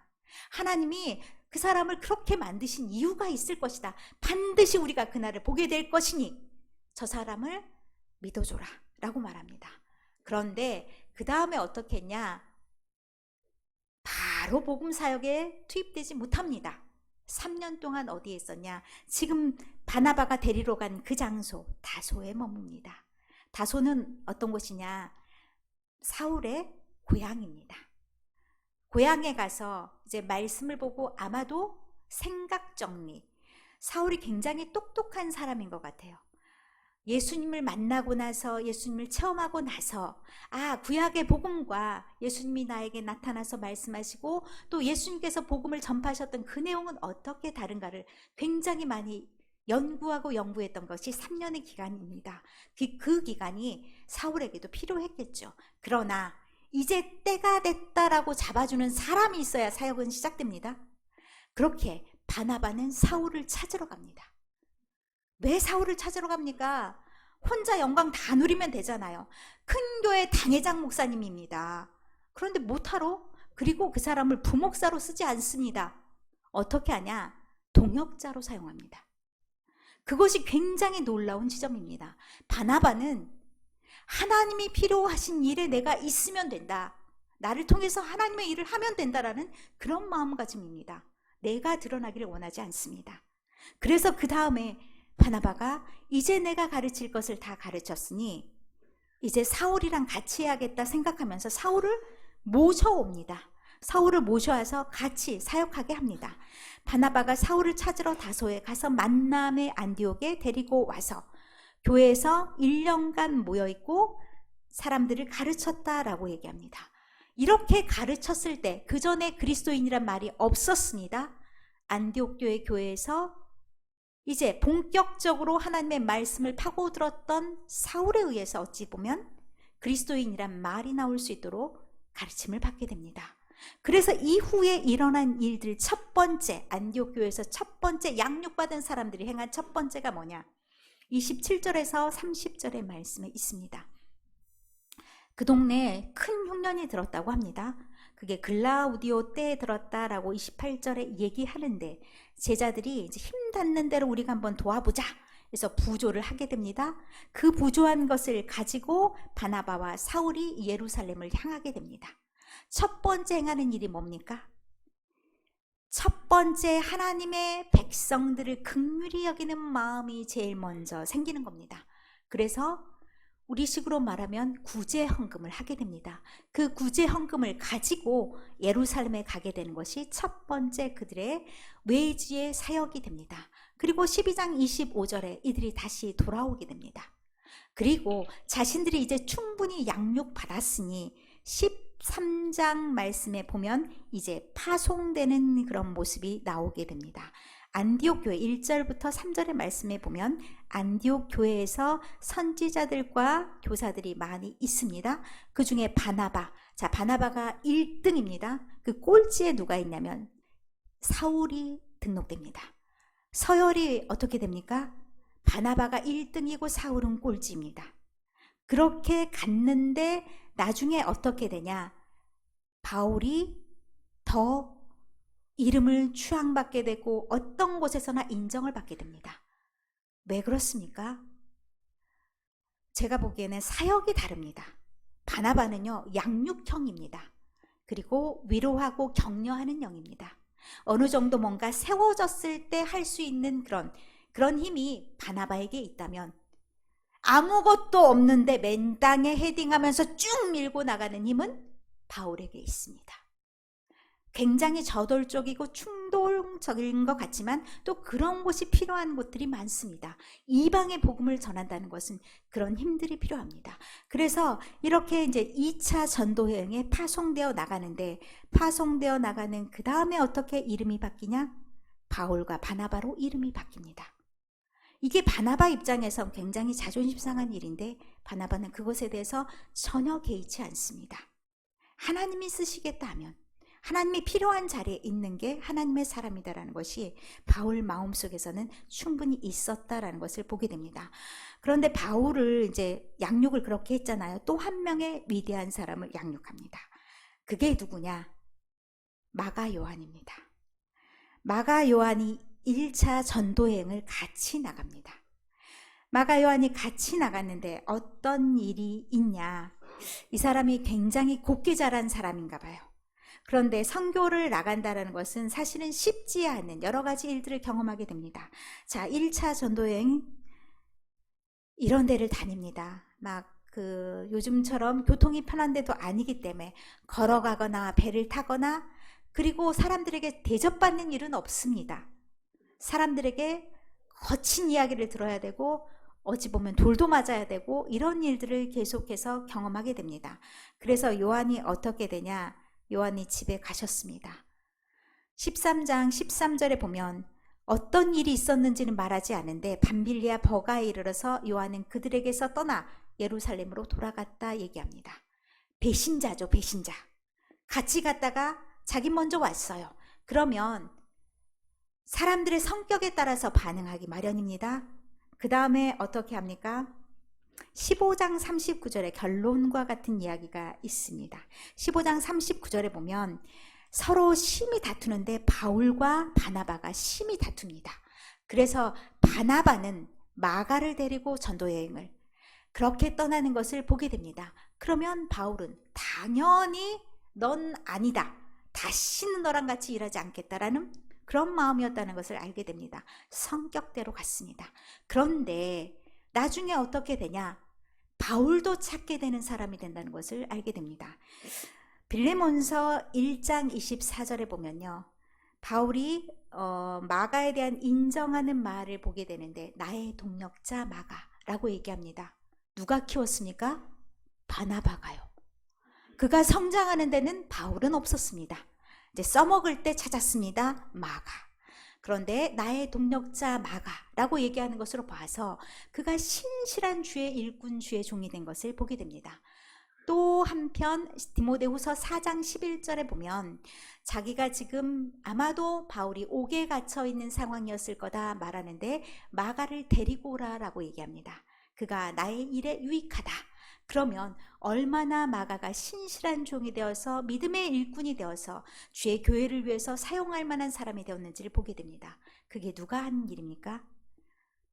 하나님이 그 사람을 그렇게 만드신 이유가 있을 것이다. 반드시 우리가 그날을 보게 될 것이니 저 사람을 믿어줘라 라고 말합니다. 그런데 그 다음에 어떻게 했냐, 바로 복음 사역에 투입되지 못합니다. 3년 동안 어디에 있었냐, 지금 바나바가 데리러 간 그 장소 다소에 머뭅니다. 다소는 어떤 곳이냐, 사울의 고향입니다. 고향에 가서 이제 말씀을 보고 아마도 생각 정리, 사울이 굉장히 똑똑한 사람인 것 같아요. 예수님을 만나고 나서, 예수님을 체험하고 나서, 구약의 복음과 예수님이 나에게 나타나서 말씀하시고 또 예수님께서 복음을 전파하셨던 그 내용은 어떻게 다른가를 굉장히 많이 연구하고 연구했던 것이 3년의 기간입니다. 그 기간이 사울에게도 필요했겠죠. 그러나 이제 때가 됐다라고 잡아주는 사람이 있어야 사역은 시작됩니다. 그렇게 바나바는 사울을 찾으러 갑니다. 왜 사울을 찾으러 갑니까? 혼자 영광 다 누리면 되잖아요. 큰 교회 당회장 목사님입니다. 그런데 못하러? 그리고 그 사람을 부목사로 쓰지 않습니다. 어떻게 하냐? 동역자로 사용합니다. 그것이 굉장히 놀라운 지점입니다. 바나바는 하나님이 필요하신 일에 내가 있으면 된다, 나를 통해서 하나님의 일을 하면 된다라는 그런 마음가짐입니다. 내가 드러나기를 원하지 않습니다. 그래서 그 다음에 바나바가 이제 내가 가르칠 것을 다 가르쳤으니 이제 사울이랑 같이 해야겠다 생각하면서 사울을 모셔옵니다. 사울을 모셔와서 같이 사역하게 합니다. 바나바가 사울을 찾으러 다소에 가서 만남의 안디옥에 데리고 와서 교회에서 1년간 모여있고 사람들을 가르쳤다라고 얘기합니다. 이렇게 가르쳤을 때 그 전에 그리스도인이란 말이 없었습니다. 안디옥 교회에서 이제 본격적으로 하나님의 말씀을 파고들었던 사울에 의해서 어찌 보면 그리스도인이란 말이 나올 수 있도록 가르침을 받게 됩니다. 그래서 이후에 일어난 일들, 첫 번째, 안디옥 교회에서 첫 번째 양육받은 사람들이 행한 첫 번째가 뭐냐, 27절에서 30절의 말씀에 있습니다. 그 동네에 큰 흉년이 들었다고 합니다. 그게 글라우디오 때에 들었다라고 28절에 얘기하는데, 제자들이 이제 힘 닿는 대로 우리가 한번 도와보자 그래서 부조를 하게 됩니다. 그 부조한 것을 가지고 바나바와 사울이 예루살렘을 향하게 됩니다. 첫 번째 행하는 일이 뭡니까? 첫 번째, 하나님의 백성들을 긍휼히 여기는 마음이 제일 먼저 생기는 겁니다. 그래서 우리식으로 말하면 구제 헌금을 하게 됩니다. 그 구제 헌금을 가지고 예루살렘에 가게 되는 것이 첫 번째 그들의 외지의 사역이 됩니다. 그리고 12장 25절에 이들이 다시 돌아오게 됩니다. 그리고 자신들이 이제 충분히 양육받았으니 13장 말씀에 보면 이제 파송되는 그런 모습이 나오게 됩니다. 안디옥 교회 1절부터 3절의 말씀에 보면 안디옥 교회에서 선지자들과 교사들이 많이 있습니다. 그 중에 바나바, 자 바나바가 1등입니다. 그 꼴찌에 누가 있냐면 사울이 등록됩니다. 서열이 어떻게 됩니까? 바나바가 1등이고 사울은 꼴찌입니다. 그렇게 갔는데 나중에 어떻게 되냐? 바울이 더 이름을 추앙받게 되고 어떤 곳에서나 인정을 받게 됩니다. 왜 그렇습니까? 제가 보기에는 사역이 다릅니다. 바나바는요, 양육형입니다. 그리고 위로하고 격려하는 영입니다. 어느 정도 뭔가 세워졌을 때 할 수 있는 그런 힘이 바나바에게 있다면 아무것도 없는데 맨 땅에 헤딩하면서 쭉 밀고 나가는 힘은 바울에게 있습니다. 굉장히 저돌적이고 충동적인 것 같지만 또 그런 곳이 필요한 곳들이 많습니다. 이방의 복음을 전한다는 것은 그런 힘들이 필요합니다. 그래서 이렇게 이제 2차 전도 여행에 파송되어 나가는데 파송되어 나가는 그 다음에 어떻게 이름이 바뀌냐? 바울과 바나바로 이름이 바뀝니다. 이게 바나바 입장에선 굉장히 자존심 상한 일인데 바나바는 그것에 대해서 전혀 개의치 않습니다. 하나님이 쓰시겠다 하면 하나님이 필요한 자리에 있는 게 하나님의 사람이다라는 것이 바울 마음속에서는 충분히 있었다라는 것을 보게 됩니다. 그런데 바울을 이제 양육을 그렇게 했잖아요. 또 한 명의 위대한 사람을 양육합니다. 그게 누구냐? 마가 요한입니다. 마가 요한이 1차 전도여행을 같이 나갑니다. 마가 요한이 같이 나갔는데 어떤 일이 있냐? 이 사람이 굉장히 곱게 자란 사람인가 봐요. 그런데 선교를 나간다는 것은 사실은 쉽지 않은 여러 가지 일들을 경험하게 됩니다. 자, 1차 전도여행 이런 데를 다닙니다. 막 요즘처럼 교통이 편한 데도 아니기 때문에 걸어가거나 배를 타거나 그리고 사람들에게 대접받는 일은 없습니다. 사람들에게 거친 이야기를 들어야 되고 어찌 보면 돌도 맞아야 되고 이런 일들을 계속해서 경험하게 됩니다. 그래서 요한이 어떻게 되냐? 요한이 집에 가셨습니다. 13장 13절에 보면 어떤 일이 있었는지는 말하지 않은데 밤빌리아 버가에 이르러서 요한은 그들에게서 떠나 예루살렘으로 돌아갔다 얘기합니다. 배신자죠, 배신자. 같이 갔다가 자기 먼저 왔어요. 그러면 사람들의 성격에 따라서 반응하기 마련입니다. 그 다음에 어떻게 합니까? 15장 39절에 결론과 같은 이야기가 있습니다. 15장 39절에 보면 서로 심히 다투는데 바울과 바나바가 심히 다툽니다. 그래서 바나바는 마가를 데리고 전도여행을 그렇게 떠나는 것을 보게 됩니다. 그러면 바울은 당연히 넌 아니다. 다시는 너랑 같이 일하지 않겠다라는 그런 마음이었다는 것을 알게 됩니다. 성격대로 갔습니다. 그런데 나중에 어떻게 되냐? 바울도 찾게 되는 사람이 된다는 것을 알게 됩니다. 빌레몬서 1장 24절에 보면요. 바울이 마가에 대한 인정하는 말을 보게 되는데 나의 동력자 마가라고 얘기합니다. 누가 키웠습니까? 바나바가요. 그가 성장하는 데는 바울은 없었습니다. 이제 써먹을 때 찾았습니다. 마가. 그런데 나의 동력자 마가라고 얘기하는 것으로 봐서 그가 신실한 주의 일꾼 주의 종이 된 것을 보게 됩니다. 또 한편 디모데후서 4장 11절에 보면 자기가 지금 아마도 바울이 옥에 갇혀 있는 상황이었을 거다 말하는데 마가를 데리고 오라라고 얘기합니다. 그가 나의 일에 유익하다. 그러면 얼마나 마가가 신실한 종이 되어서 믿음의 일꾼이 되어서 주의 교회를 위해서 사용할 만한 사람이 되었는지를 보게 됩니다. 그게 누가 한 일입니까?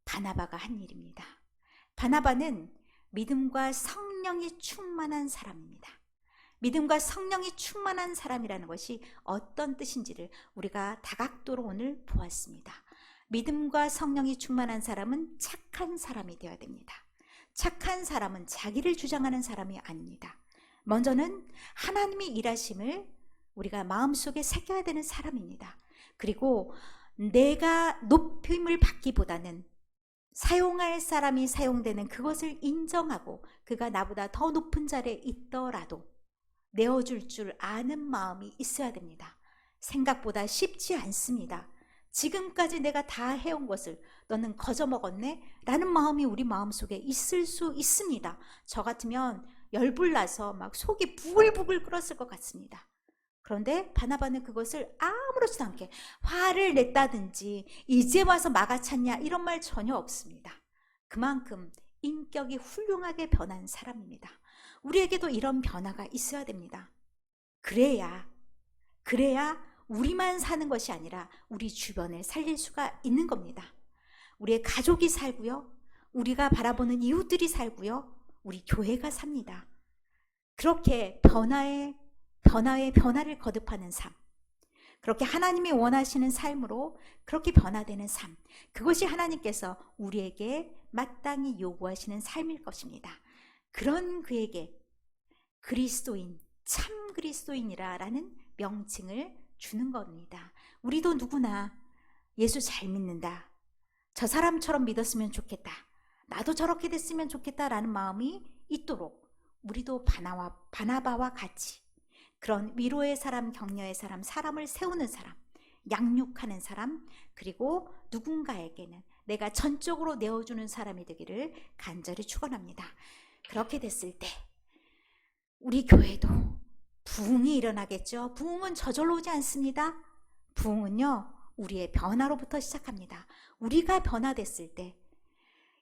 바나바가 한 일입니다. 바나바는 믿음과 성령이 충만한 사람입니다. 믿음과 성령이 충만한 사람이라는 것이 어떤 뜻인지를 우리가 다각도로 오늘 보았습니다. 믿음과 성령이 충만한 사람은 착한 사람이 되어야 됩니다. 착한 사람은 자기를 주장하는 사람이 아닙니다. 먼저는 하나님의 일하심을 우리가 마음속에 새겨야 되는 사람입니다. 그리고 내가 높임을 받기보다는 사용할 사람이 사용되는 그것을 인정하고 그가 나보다 더 높은 자리에 있더라도 내어줄 줄 아는 마음이 있어야 됩니다. 생각보다 쉽지 않습니다. 지금까지 내가 다 해온 것을 너는 거저먹었네? 라는 마음이 우리 마음속에 있을 수 있습니다. 저 같으면 열불나서 막 속이 부글부글 끓었을 것 같습니다. 그런데 바나바는 그것을 아무렇지도 않게 화를 냈다든지 이제 와서 막아찼냐 이런 말 전혀 없습니다. 그만큼 인격이 훌륭하게 변한 사람입니다. 우리에게도 이런 변화가 있어야 됩니다. 그래야 우리만 사는 것이 아니라 우리 주변을 살릴 수가 있는 겁니다. 우리의 가족이 살고요. 우리가 바라보는 이웃들이 살고요. 우리 교회가 삽니다. 그렇게 변화를 거듭하는 삶. 그렇게 하나님이 원하시는 삶으로 그렇게 변화되는 삶. 그것이 하나님께서 우리에게 마땅히 요구하시는 삶일 것입니다. 그런 그에게 그리스도인, 참 그리스도인이라는 명칭을 주는 겁니다. 우리도 누구나 예수 잘 믿는다. 저 사람처럼 믿었으면 좋겠다. 나도 저렇게 됐으면 좋겠다라는 마음이 있도록 우리도 바나바와 같이 그런 위로의 사람, 격려의 사람, 사람을 세우는 사람, 양육하는 사람, 그리고 누군가에게는 내가 전적으로 내어주는 사람이 되기를 간절히 축원합니다. 그렇게 됐을 때 우리 교회도 부흥이 일어나겠죠. 부흥은 저절로 오지 않습니다. 부흥은요, 우리의 변화로부터 시작합니다. 우리가 변화됐을 때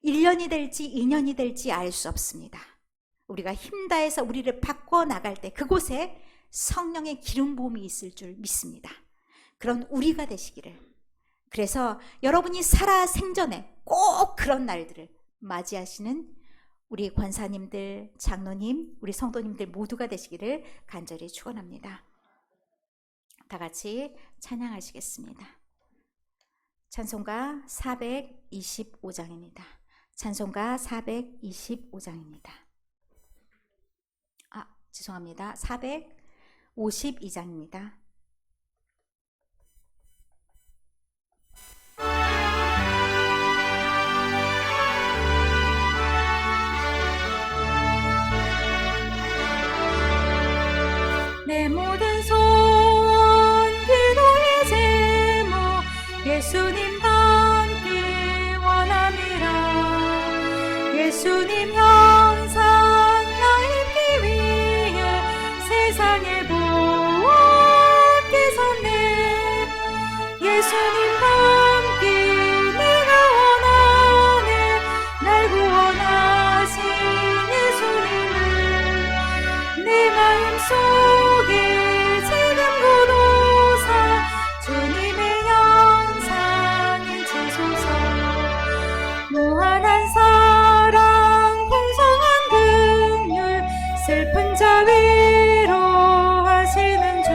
1년이 될지 2년이 될지 알 수 없습니다. 우리가 힘다해서 우리를 바꿔나갈 때 그곳에 성령의 기름 부음이 있을 줄 믿습니다. 그런 우리가 되시기를. 그래서 여러분이 살아 생전에 꼭 그런 날들을 맞이하시는 우리 권사님들, 장로님, 우리 성도님들 모두가 되시기를 간절히 축원합니다. 다 같이 찬양하시겠습니다. 찬송가 425장입니다. 찬송가 425장입니다. 죄송합니다. 452장입니다. 내 모든 소원 기도의 제목 예수님 닮기 원함이라. 예수님 형상 나입기 위해 세상에 보았기 전에 예수님 닮기 내가 원하네. 날 구원하신 예수님을 내 마음속 슬픈 자 위로하시는 주.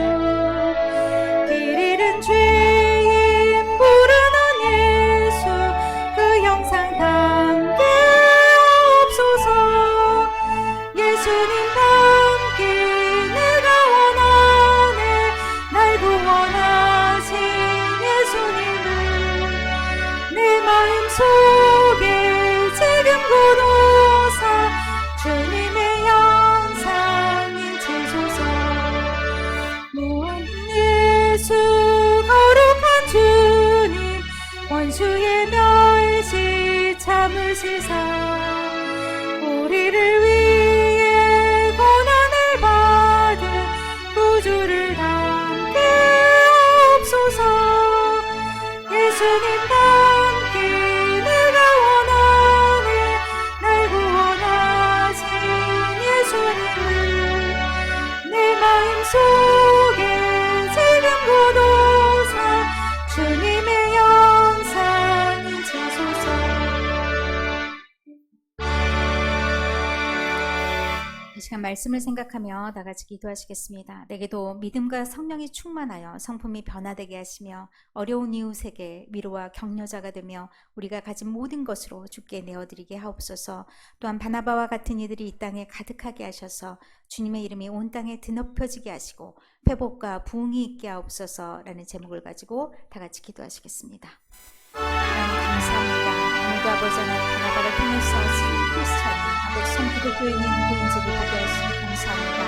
길 잃은 죄인 부르는 예수 그 형상 담게 없소서. 예수님 닮기 내가 원하네. 날 구원하신 예수님을 내 마음속에 지금 굳어서 주님의 예수 거룩한 주님 원수의 멸시 참으시사 우리를 위해 고난을 받은 구주를 담게 없소서. 예수님 닮기 내가 원하네. 날 구원하신 예수님을 내 마음속에 구도사 주님의 영상 인치소서. 이 시간 말씀을 생각하며 다 같이 기도하시겠습니다. 내게도 믿음과 성령이 충만하여 성품이 변화되게 하시며 어려운 이웃에게 위로와 격려자가 되며 우리가 가진 모든 것으로 주께 내어드리게 하옵소서. 또한 바나바와 같은 이들이 이 땅에 가득하게 하셔서 주님의 이름이 온 땅에 드높여지게 하시고 회복과 부흥이 있게 하옵소서라는 제목을 가지고 다 같이 기도하시겠습니다. 하나님 감사합니다. 오늘 오늘도 아버지 하나님 바나바를 통해서 참 크리스찬이 아버지 성기도 교인인 누구인지를 보게 하시니 감사합니다.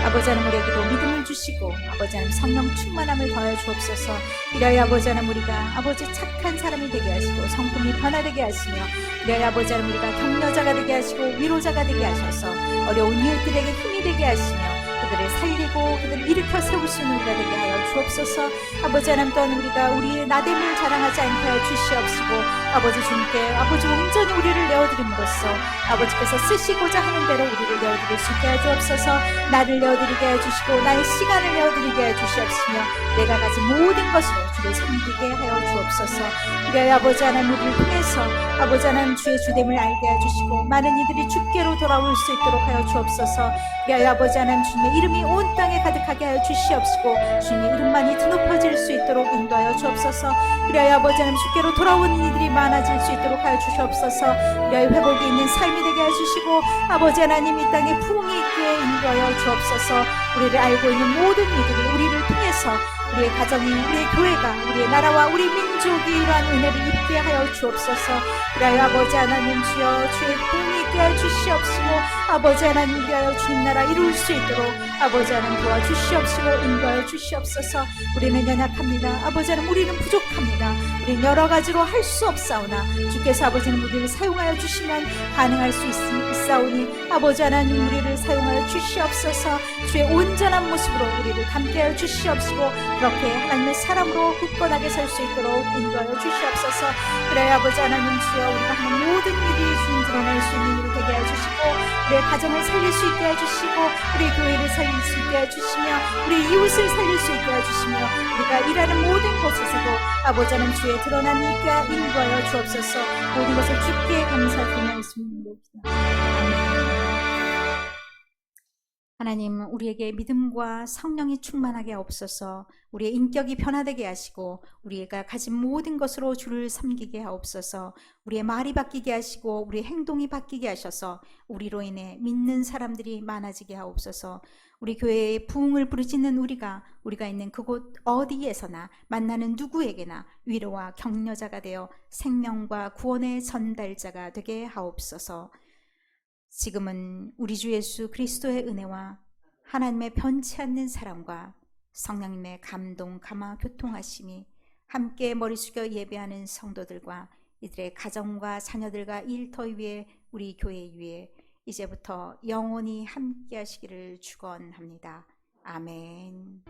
아버지 하나님 우리에게도 믿음을 주시고 아버지 하나님 성령 충만함을 더하여 주옵소서. 이라여 아버지 하나님 우리가 아버지 착한 사람이 되게 하시고 성품이 변화되게 하시며 이라여 아버지 하나님 우리가 격려자가 되게 하시고 위로자가 되게 하셔서 어려운 이웃들에게 힘이 되게 하시며 그들을 살리고 그들을 일으켜 세울 수 있는 우리가 되게 하여 주옵소서. 아버지 하나님 또한 우리가 우리의 나됨을 자랑하지 않게 하여 주시옵시고 아버지 주님께 아버지 온전히 우리를 내어드림으로써 아버지께서 쓰시고자 하는 대로 우리를 내어드릴 수 있게 하여 주옵소서. 나를 내어드리게 하여 주시고 나의 시간을 내어드리게 하여 주시옵시며 내가 가진 모든 것으로 주를 섬기게 하여 주옵소서. 그래야 아버지 하나님 우리를 통해서 아버지 하나님 주의 주됨을 알게 하여 주시고 많은 이들이 주께로 돌아올 수 있도록 하여 주옵소서. 그래야 아버지 하나님 주님의 이름이 온 땅에 가득하게 하여 주시옵시고 주님의 이름만이 드높아질 수 있도록 인도하여 주옵소서. 그래야 아버지 하나님 주께로 돌아오는 이들이 많아질 수 있도록 하여 주시옵소서. 그래야 회복이 있는 삶이 되게 하여 주시고 아버지 하나님 이 땅에 부흥이 있게 인도하여 주옵소서. 우리를 알고 있는 모든 이들이 우리를 통해서 우리의 가정이 우리의 교회가 우리의 나라와 우리 민족이 이러한 은혜를 입게 하여 주옵소서. 그래야 아버지 하나님 주여 주의 부흥이 있게 하여 주시옵시고 아버지 하나님 위하여 주님 나라 이룰 수 있도록 아버지 하나님 도와주시옵시고 인도하여 주시옵소서. 우리는 연약합니다. 아버지 하나님 우리는 부족합니다. 우리는 여러 가지로 할 수 없사오나 주께서 아버지는 우리를 사용하여 주시면 가능할 수 있사오니 아버지 하나님 우리를 사용하여 주시옵소서. 주의 온전한 모습으로 우리를 담게 하여 주시옵시고 그렇게 하나님의 사람으로 굳건하게 설 수 있도록 인도하여 주시옵소서. 그래야 아버지 하나님 주여 우리가 하는 모든 일이 주님 드러낼 수 있는 일이 되게 해주시고 우리의 가정을 살릴 수 있게 해주시고 우리의 교회를 살릴 수 있게 해주시며 우리의 이웃을 살릴 수 있게 해주시며 우리가 일하는 모든 곳에서도 아버지 하나님 주의 드러남이 있게 인도하여 주옵소서. 모든 것을 주께 감사드리옵습니다. 하나님 우리에게 믿음과 성령이 충만하게 하옵소서. 우리의 인격이 변화되게 하시고 우리가 가진 모든 것으로 주를 섬기게 하옵소서. 우리의 말이 바뀌게 하시고 우리의 행동이 바뀌게 하셔서 우리로 인해 믿는 사람들이 많아지게 하옵소서. 우리 교회의 부흥을 부르짖는 우리가 있는 그곳 어디에서나 만나는 누구에게나 위로와 격려자가 되어 생명과 구원의 전달자가 되게 하옵소서. 지금은 우리 주 예수 그리스도의 은혜와 하나님의 변치 않는 사랑과 성령님의 감동, 감화, 교통하심이 함께 머리 숙여 예배하는 성도들과 이들의 가정과 자녀들과 일터 위에 우리 교회 위에 이제부터 영원히 함께 하시기를 축원합니다. 아멘.